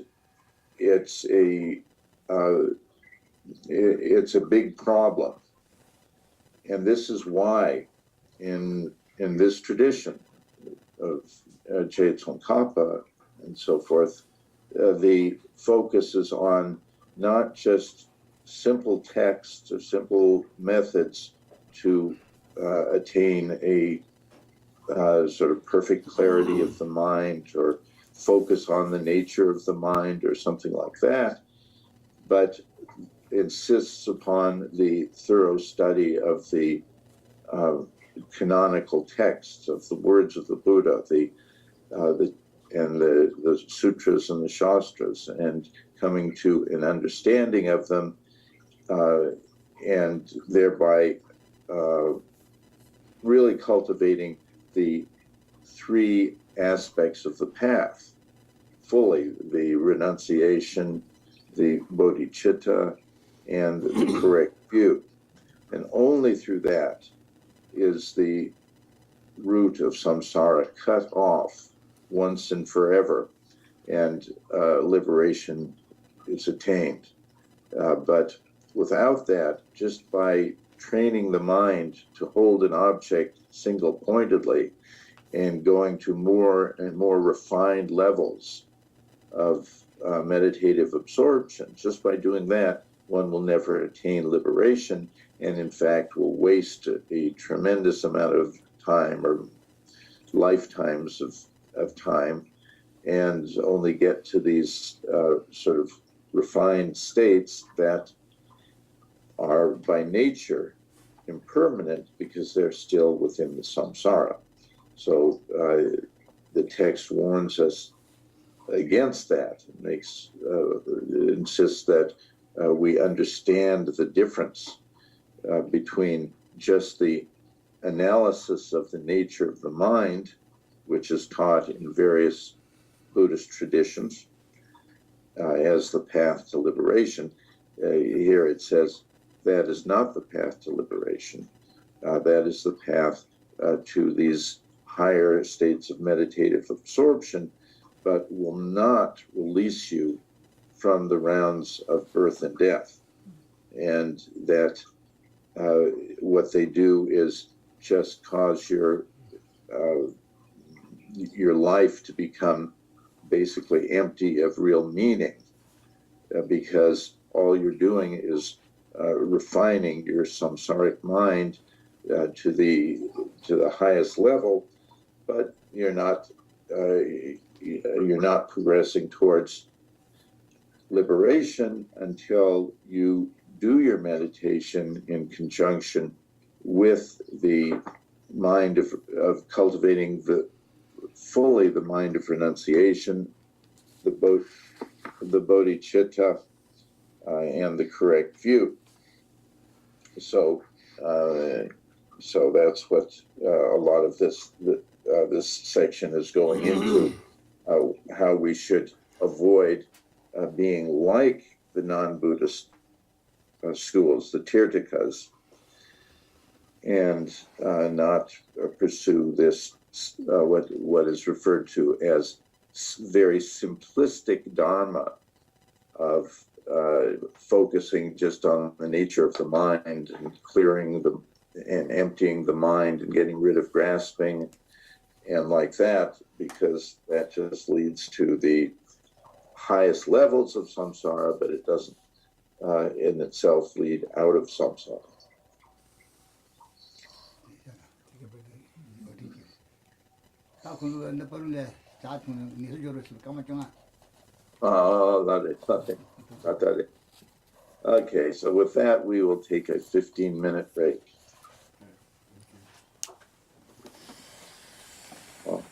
it's a big problem. And this is why, in this tradition of Tsongkhapa and so forth, the focus is on not just simple texts or simple methods to attain a sort of perfect clarity of the mind or focus on the nature of the mind or something like that, but insists upon the thorough study of the canonical texts of the words of the Buddha, the sutras and the shastras, and coming to an understanding of them, and thereby really cultivating the three aspects of the path fully: the renunciation, the bodhicitta, and the correct view. And only through that is the root of samsara cut off once and forever, and liberation is attained. But without that, just by training the mind to hold an object single-pointedly and going to more and more refined levels of meditative absorption, just by doing that, one will never attain liberation, and in fact will waste a tremendous amount of time or lifetimes of time, and only get to these sort of refined states that are by nature impermanent because they're still within the samsara. So the text warns us against that. It insists that we understand the difference between just the analysis of the nature of the mind, which is taught in various Buddhist traditions as the path to liberation. Here it says that is not the path to liberation. That is the path to these higher states of meditative absorption, but will not release you from the rounds of birth and death. And that what they do is just cause your life to become basically empty of real meaning, because all you're doing is refining your samsaric mind to the highest level, but you're not progressing towards liberation until you do your meditation in conjunction with the mind of cultivating fully the mind of renunciation, the bodhicitta, and the correct view. So that's what a lot of this section is going into, how we should avoid being like the non-Buddhist schools, the Tirthakas, and not pursue this what is referred to as very simplistic dharma of focusing just on the nature of the mind and clearing and emptying the mind and getting rid of grasping and like that, because that just leads to the highest levels of samsara, but it doesn't in itself lead out of samsara. 자투는 니스조르스 까마짱아. Oh, got it. Okay, so with that, we will take a 15-minute break. Oh.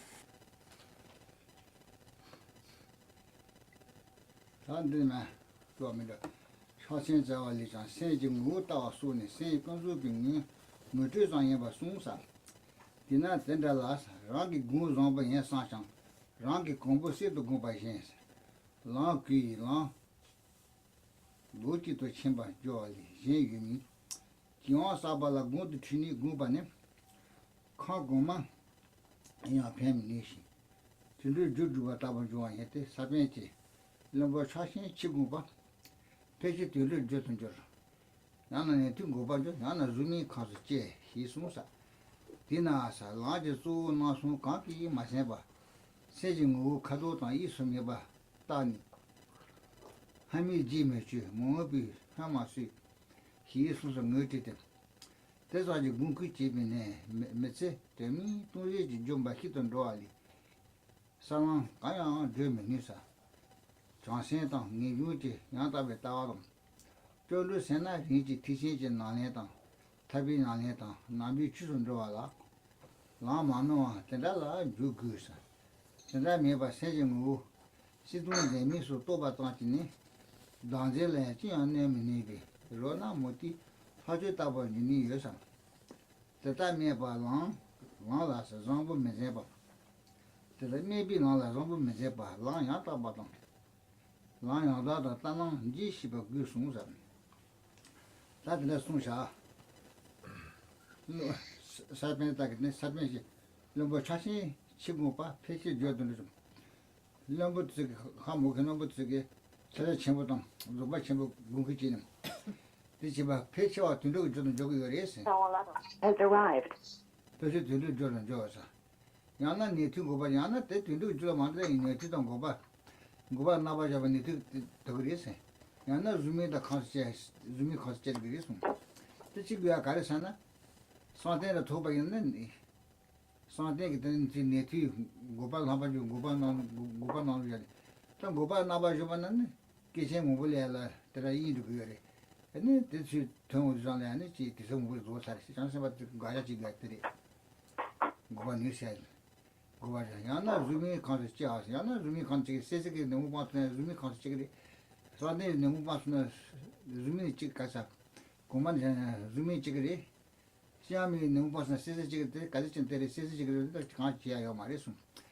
산들만 좋아합니다. 초신자와리장 세징무다와 수는 세건수빙이 무주장에 송사. 디나 된다라스 랑기 군종바에 상상. 랑기 공부시도 공부하신스. 랑기 랑 로티도 쳔바 조리 제유미. 기와사발라 군도 튀니 군바네. 카고마 야 페미니시. 진도 주주가 답을 좋아했대. 사변지. 럼버 차신 치고바. 패시 뒤를 줬던 줄. 나는 듣고 봐줘. 나는 rum이 가서 제 희송사. 디나사 라지수 나수 까기 마세바. 세징우 카도다 이스미 봐. 따니. 하미 지메지 뭐비 하마시 희송사 ngö티데. 대사지 군기 집이네. 메세 데미 또지 좀 바히던 도알이. 상황 가야 되면이사. 장신당 니유지 양답에 따와도 저를 세나 리지 티신지 나네당 타비 나네당 나비 추선 들어와라 라마노와 tenda라 주구사 ten다 메바 세징우 시동 재미소 또바도한테니 단제래 지안네 미니비 로나 모티 하주 따버니니 여상 ten다 메바랑 라라서 정부 메제바 ten다 메비 라라 정부 메제바 라야 따바당 라야다다 따랑 지시바 그송사 다들 송샤 사변다겠네 사변시 넘버 차시 치고봐 패시 줘도는 좀 넘버 저기 한국 넘버 저기 저 첨부당 로바 첨부 공기지는 뒤집어 패시와 둔도 주는 저기 그랬어 Has arrived. 패시 둔도 주는 저서 야나 니 두고 봐 야나 때 둔도 주 만들 있는 지도 거 봐. 고바 나바자바니 더 그랬어. 야나 줌이다 컨셉 줌이 컨셉 그랬어. 지금 가르사나 산테라 토바겠네. 산테게 되는 네티 고바 나바주 고바 나바주. 또 고바 나바주만은 계신 모블이라 때라 이도 그래. 근데 대체 통우장에 아니 지 기성부 조사시 장세바트 가야지 같더리. 고바 뉴스야. 고바자 야나 줌이 컨셉 지아서 야나 줌이 컨셉 세세게 너무 많네 줌이 컨셉이 산테 너무 많네 줌이 찍가사 고만 줌이 찍으리 시암이 너무 많네 세세 찍을 때 가지 쯤때 세세 찍을 때 같이 해야 말이었어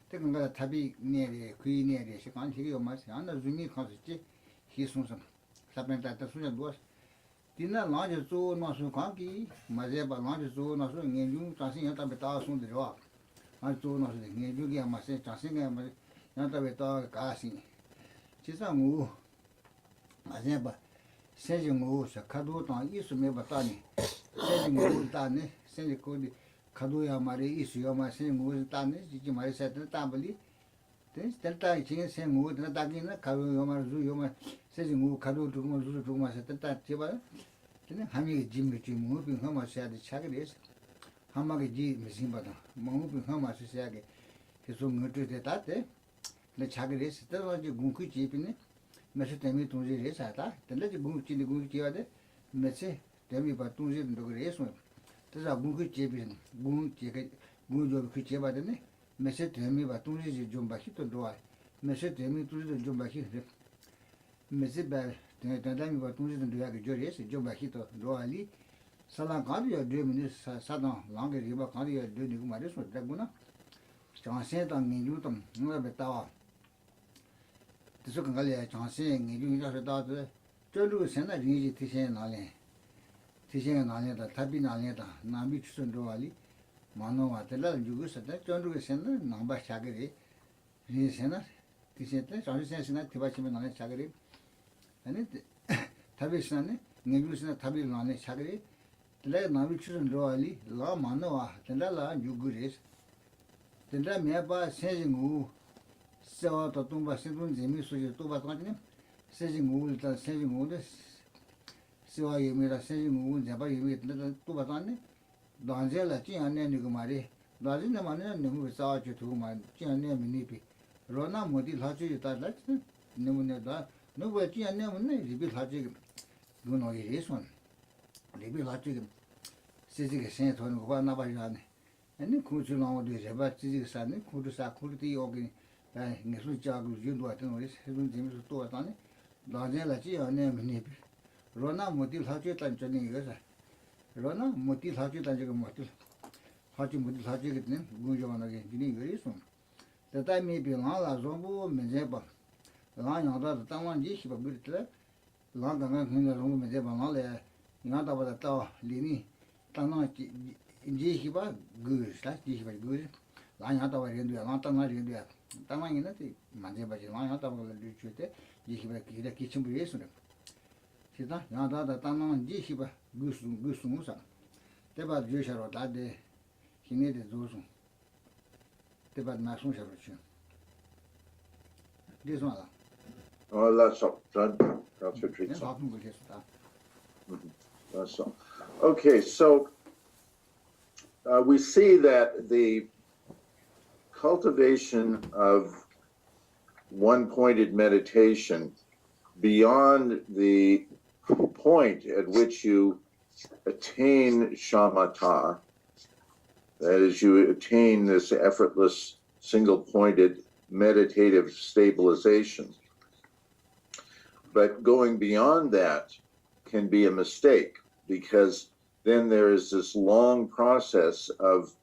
그러니까 답이 내리 그이 내리 시간 되게 말이야 야나 줌이 컨셉이 희송성 사변다 수냐 누워 디나 나저 조 나서 관계 맞아봐 나저 조 나서 연중 자신 여다 베다 손들 와 아주 나서 내주기 아마세 자신이 아마 나타베다 가시 지상우 맞아봐 세징우 카도다 이스메 바타니 세징우 따네 세징우 카도야 말이 이스요 마세징우 따네 지지 말이 세트 따블리 됐다 지금 세징우 따기나 카도요 말 주요 말 세징우 카도 두고 주고 세트 제발 근데 함이 짐이 뭐 빙하마 세야지 차게 하마게 지 미심바다 뭐무 하마스 세야게 계속 ngö트에 따때 내 차게 스터지 군쿠 지비네 메세 때문에 동지에 사다 근데 군쿠 군쿠 지와데 메세 때문에 바 동지 그래서 그래서 군쿠 지비는 군지게 군조 그 지바데네 메세 때문에 바 동지 좀 바히도 좋아 메세 때문에 동지 좀 바히 메세 바 때문에 바 동지도 좋아게 저리에서 좀 바히도 좋아리 살아 가디야 되면 사당 랑게 리바 가디야 되니고 말이서 되구나 장세당 니주도 누가 베타와 그래서 간갈이야 장세 니주가 다도 저도 senna rinji tishen naleta tabi naleta nambi chusun roali mano watela jugu sata chondu senna namba chagari ri senna tishen te chondu senna tiba chime nale chagari ani tabi senna ngeju senna tabi nale chagari tela nambi chusun roali la mano wa tela la jugu res tela meba senjingu sewa to tumba sindun jemi suji tuba tangine senjingu ta senjingu de sewa yemira senjingu jaba yemi tuba tangine danjela chi anne ni kumari dajine mane nemu sawa chu tu ma chi anne mini pi Rona Modi Haji that no nobody and never rebuild Haji Guno is one. Rebuild Haji Sizik Saint on Guanabajan. And then Kuchu long days about Sizik San, Kudusa Kurti organ, Nesujagu, you do it, having James to it on it. Daniela G on name Nip. Rona Modi Haji and Johnny Rona Modi Haji and Motil. Haji Modi Haji name, Gujon again, very soon. The time may be long as Rombo Mezeba. Long on the Tawan Jishi, but long in the room Mezeba, not about the tower, Lini, Tana Jihiba, good, that's Jihiba good. Line out of a India, not a India. Tama in it, Mazeba, line out of a literature, Jihiba, the kitchen creation. She's not the Tana Jihiba, Gusumusa. They were Jewish or that day, he needed those. Tibetan National Chapter. This one. Oh, that's all. That's your treat. That's all. Okay, so we see that the cultivation of one-pointed meditation beyond the point at which you attain shamatha, that is, you attain this effortless, single-pointed meditative stabilization. But going beyond that can be a mistake, because then there is this long process of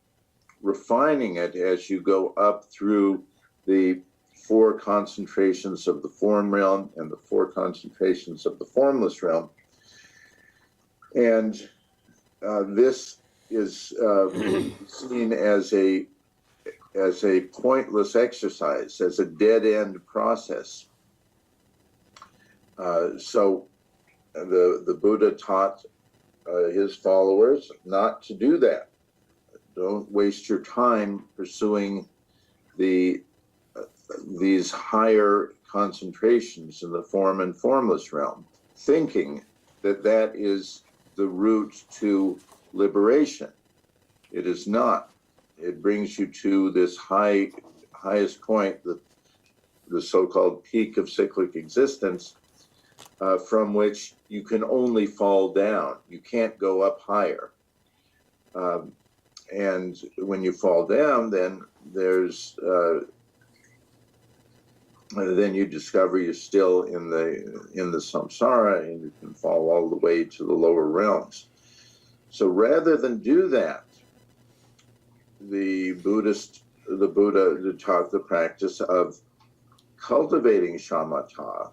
refining it as you go up through the 4 concentrations of the form realm and the 4 concentrations of the formless realm. And this is seen as a pointless exercise, as a dead-end process. So the Buddha taught his followers not to do that. Don't waste your time pursuing these higher concentrations in the form and formless realm, thinking that that is the route to liberation. It is not. It brings you to this highest point, the so-called peak of cyclic existence, from which you can only fall down. You can't go up higher. And when you fall down, then there's then you discover you're still in the samsara, and you can fall all the way to the lower realms. So rather than do that, the Buddha taught the practice of cultivating shamatha,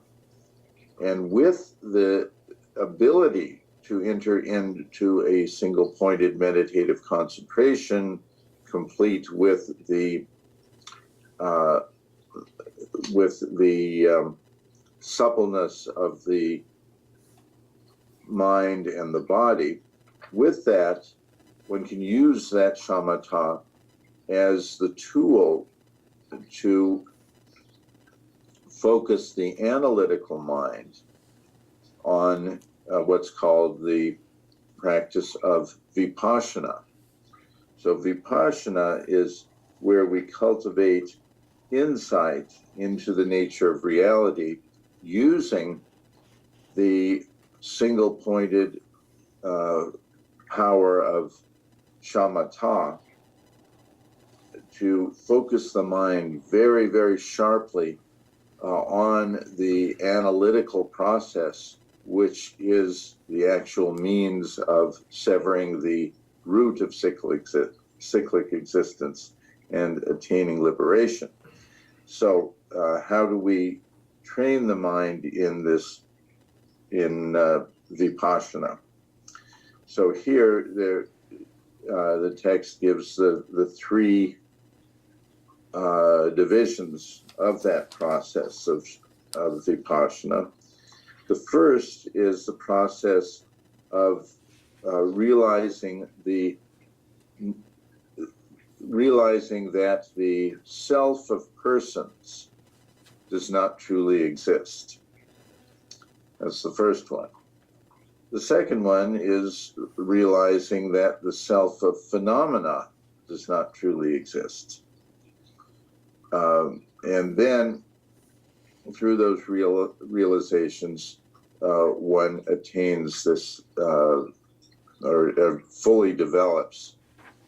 and with the ability to enter into a single-pointed meditative concentration, complete with the suppleness of the mind and the body. With that, one can use that shamatha as the tool to focus the analytical mind on what's called the practice of vipassana. So vipassana is where we cultivate insight into the nature of reality using the single-pointed power of shamatha to focus the mind very, very sharply on the analytical process, which is the actual means of severing the root of cyclic existence and attaining liberation. So how do we train the mind in this, in vipassana? So here the text gives the 3 divisions of that process of vipassana. The first is the process of realizing that the self of persons does not truly exist. That's the first one. The second one is realizing that the self of phenomena does not truly exist. And then through those realizations, one attains this, or fully develops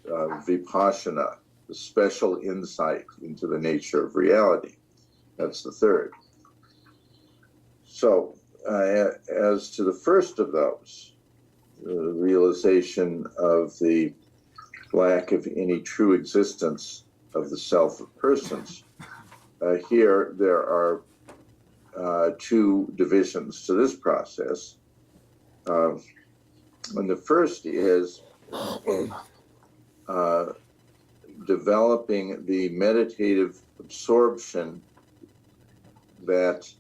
Vipassana, the special insight into the nature of reality. That's the third. So, as to the first of those, the realization of the lack of any true existence of the self of persons, here there are two divisions to this process. And the first is developing the meditative absorption that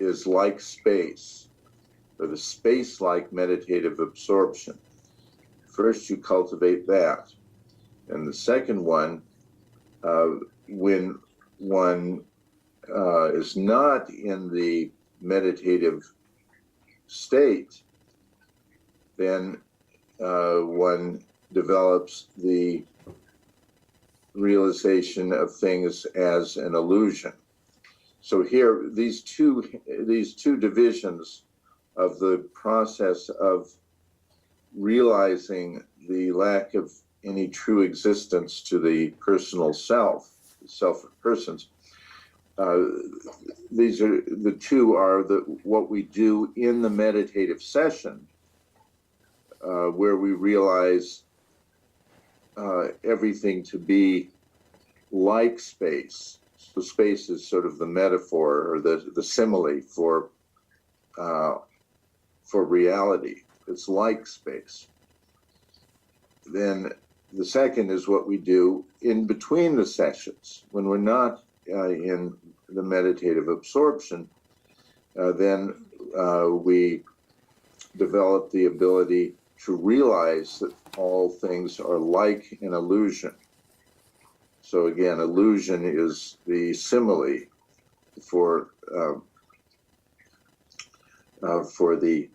is like space, or the space-like meditative absorption. First, you cultivate that. And the second one, when one is not in the meditative state, then one develops the realization of things as an illusion. So here, these two divisions of the process of realizing the lack of any true existence to the personal self, the self of persons, these are the two are what we do in the meditative session, where we realize everything to be like space. So space is sort of the metaphor or the simile for reality. It's like space. Then the second is what we do in between the sessions when we're not in the meditative absorption. Then we develop the ability to realize that all things are like an illusion. So again, illusion is the simile for the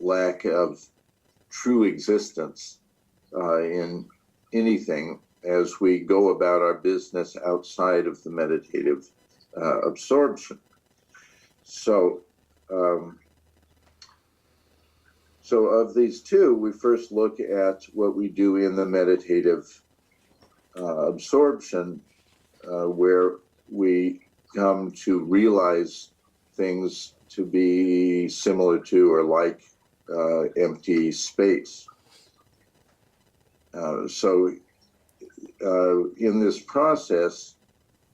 lack of true existence in anything as we go about our business outside of the meditative absorption. So, so of these two, we first look at what we do in the meditative absorption, where we come to realize things to be similar to or like empty space. So in this process,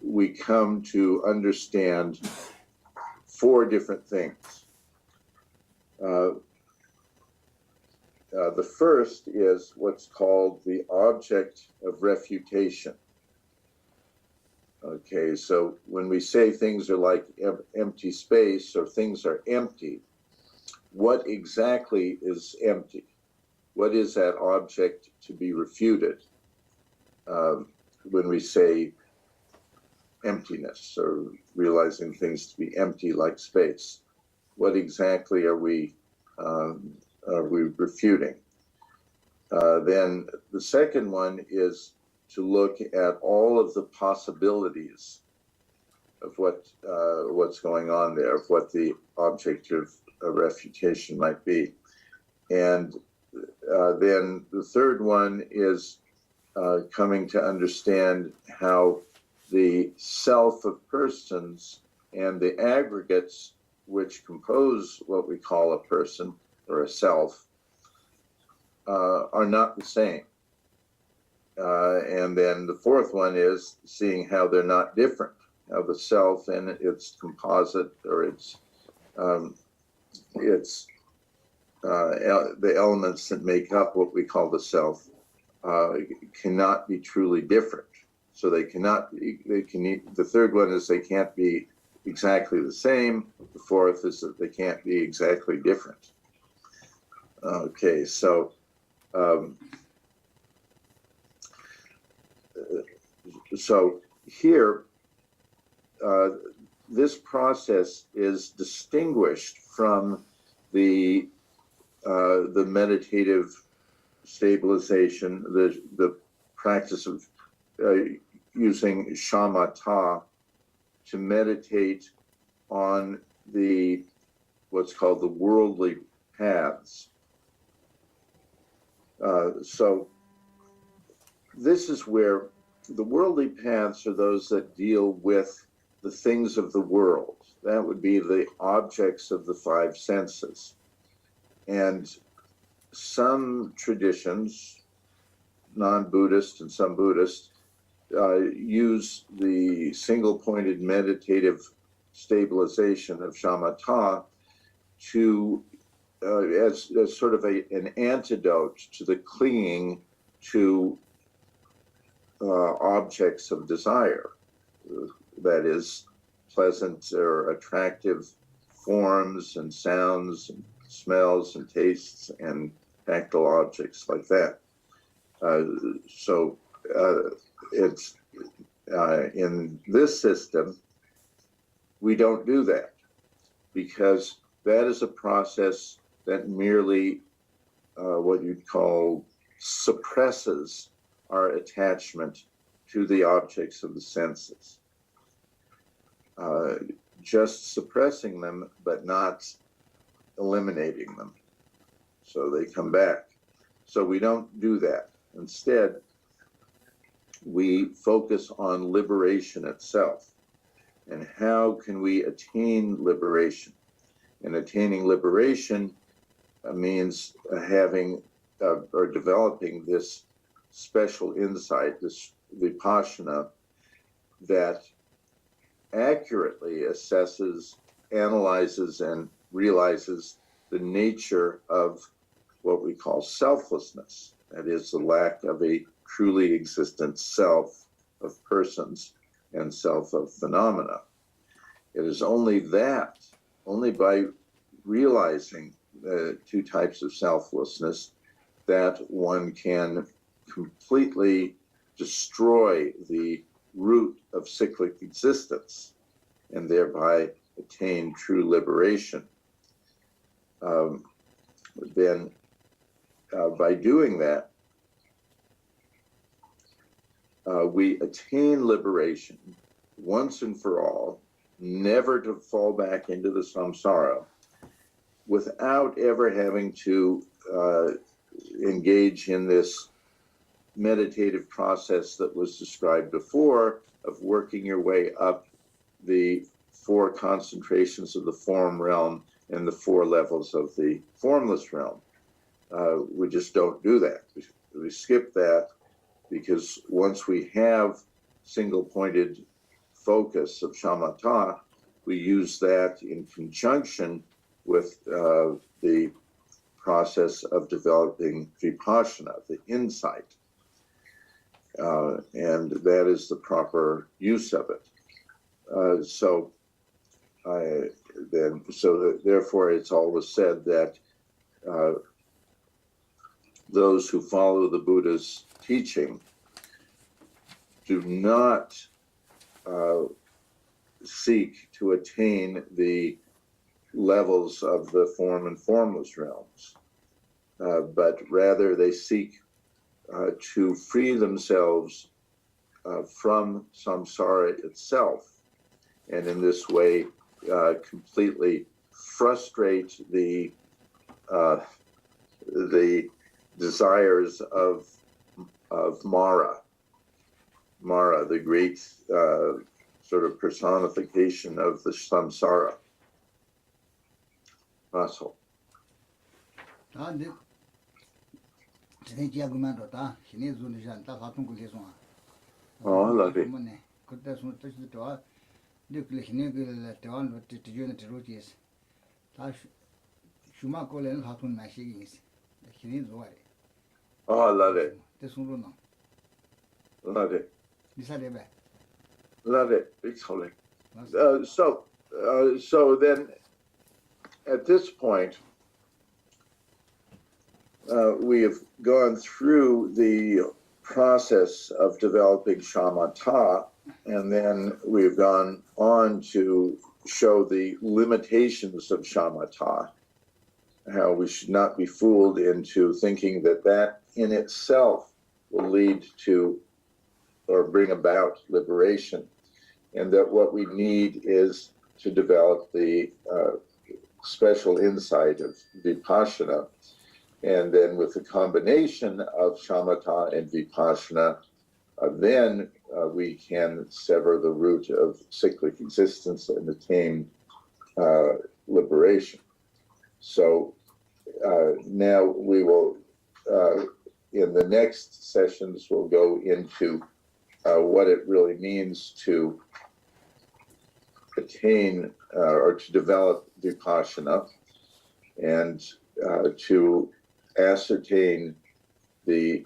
we come to understand four different things. The first is what's called the object of refutation. Okay, so when we say things are like empty space or things are empty, what exactly is empty? What is that object to be refuted when we say emptiness or realizing things to be empty like space? What exactly are we refuting? Then the second one is to look at all of the possibilities of what's going on there, of what the object of refutation might be. And then the third one is coming to understand how the self of persons and the aggregates which compose what we call a person or a self are not the same. And then the fourth one is seeing how they're not different, how the self and its composite or the elements that make up what we call the self cannot be truly different. So the third one is they can't be exactly the same. The fourth is that they can't be exactly different. Okay, so here, this process is distinguished from the meditative stabilization, the practice of using shamatha to meditate on what's called the worldly paths. So this is where the worldly paths are those that deal with the things of the world. That would be the objects of the five senses. And some traditions, non-Buddhist and some Buddhist, use the single-pointed meditative stabilization of shamatha to as sort of an antidote to the clinging to objects of desire, that is, pleasant or attractive forms and sounds and smells and tastes and tactile objects like that. So it's in this system, we don't do that, because that is a process that merely what you'd call suppresses our attachment to the objects of the senses. Just suppressing them, but not eliminating them. So they come back. So we don't do that. Instead, we focus on liberation itself. And how can we attain liberation? And attaining liberation means having or developing this special insight, this Vipassana, that accurately assesses, analyzes, and realizes the nature of what we call selflessness. That is, the lack of a truly existent self of persons and self of phenomena. It is only by realizing the two types of selflessness, that one can completely destroy the root of cyclic existence and thereby attain true liberation. Then by doing that, we attain liberation once and for all, never to fall back into the samsara, without ever having to engage in this meditative process that was described before, of working your way up the four concentrations of the form realm and the four levels of the formless realm. We just don't do that. We skip that, because once we have single-pointed focus of shamatha, we use that in conjunction with the process of developing vipassana, the insight. And that is the proper use of it. Therefore, it's always said that those who follow the Buddha's teaching do not seek to attain the levels of the form and formless realms, but rather they seek to free themselves from samsara itself, and in this way completely frustrate the desires of Mara, the great sort of personification of the samsara. Asshole. Oh, I love it. Oh, I love it. Love it. Love it. So then, at this point, we have gone through the process of developing shamatha, and then we've gone on to show the limitations of shamatha, how we should not be fooled into thinking that that in itself will lead to or bring about liberation, and that what we need is to develop the special insight of Vipassana. And then with the combination of Shamatha and Vipassana, then we can sever the root of cyclic existence and attain liberation. So now we will, in the next sessions, we'll go into what it really means to attain or to develop Vipassana and to ascertain the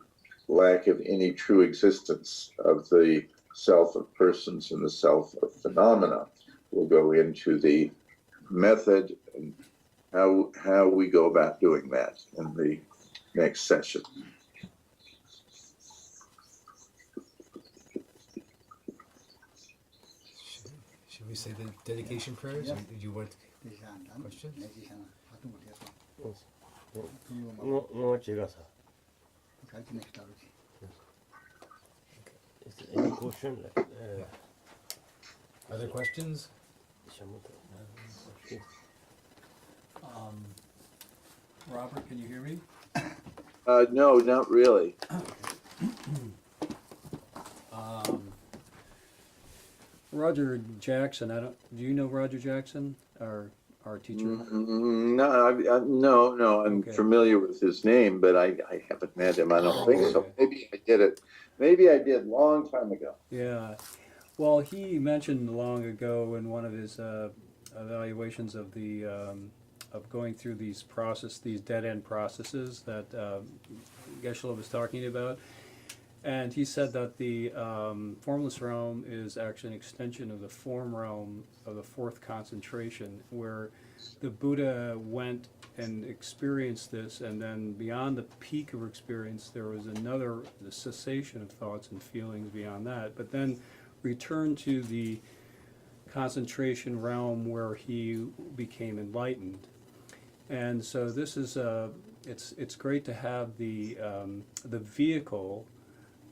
lack of any true existence of the self of persons and the self of phenomena. We'll go into the method and how we go about doing that in the next session. Should we say the dedication prayers? Yeah. Or did you want questions? Is there any question? Are there questions? Robert, can you hear me? No, not really. Roger Jackson, do you know Roger Jackson, our teacher? No, I'm Okay. familiar with his name, but I haven't met him. I don't think so. Okay. Maybe I did it. Maybe I did long time ago. Yeah. Well, he mentioned long ago in one of his evaluations of the of going through these dead-end processes that Geshe was talking about. And he said that the formless realm is actually an extension of the form realm of the fourth concentration, where the Buddha went and experienced this, and then beyond the peak of experience, there was the cessation of thoughts and feelings beyond that, but then returned to the concentration realm where he became enlightened. And so this is it's great to have the vehicle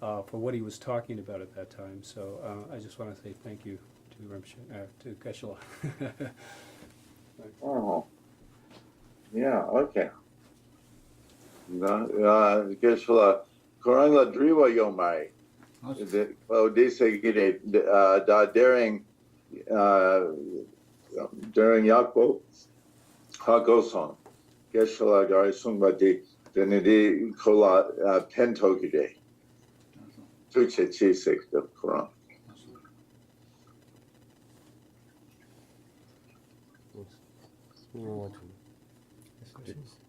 for what he was talking about at that time. So I just want to say thank you to Geshe. Oh, yeah, okay. Geshe Korang la driwa yomai. Dice que during Yakbo Hagoson, Geshe Gari Sungba de Denidi Kola Pentokide. Tuche Chisik the Quran. You want to? Questions?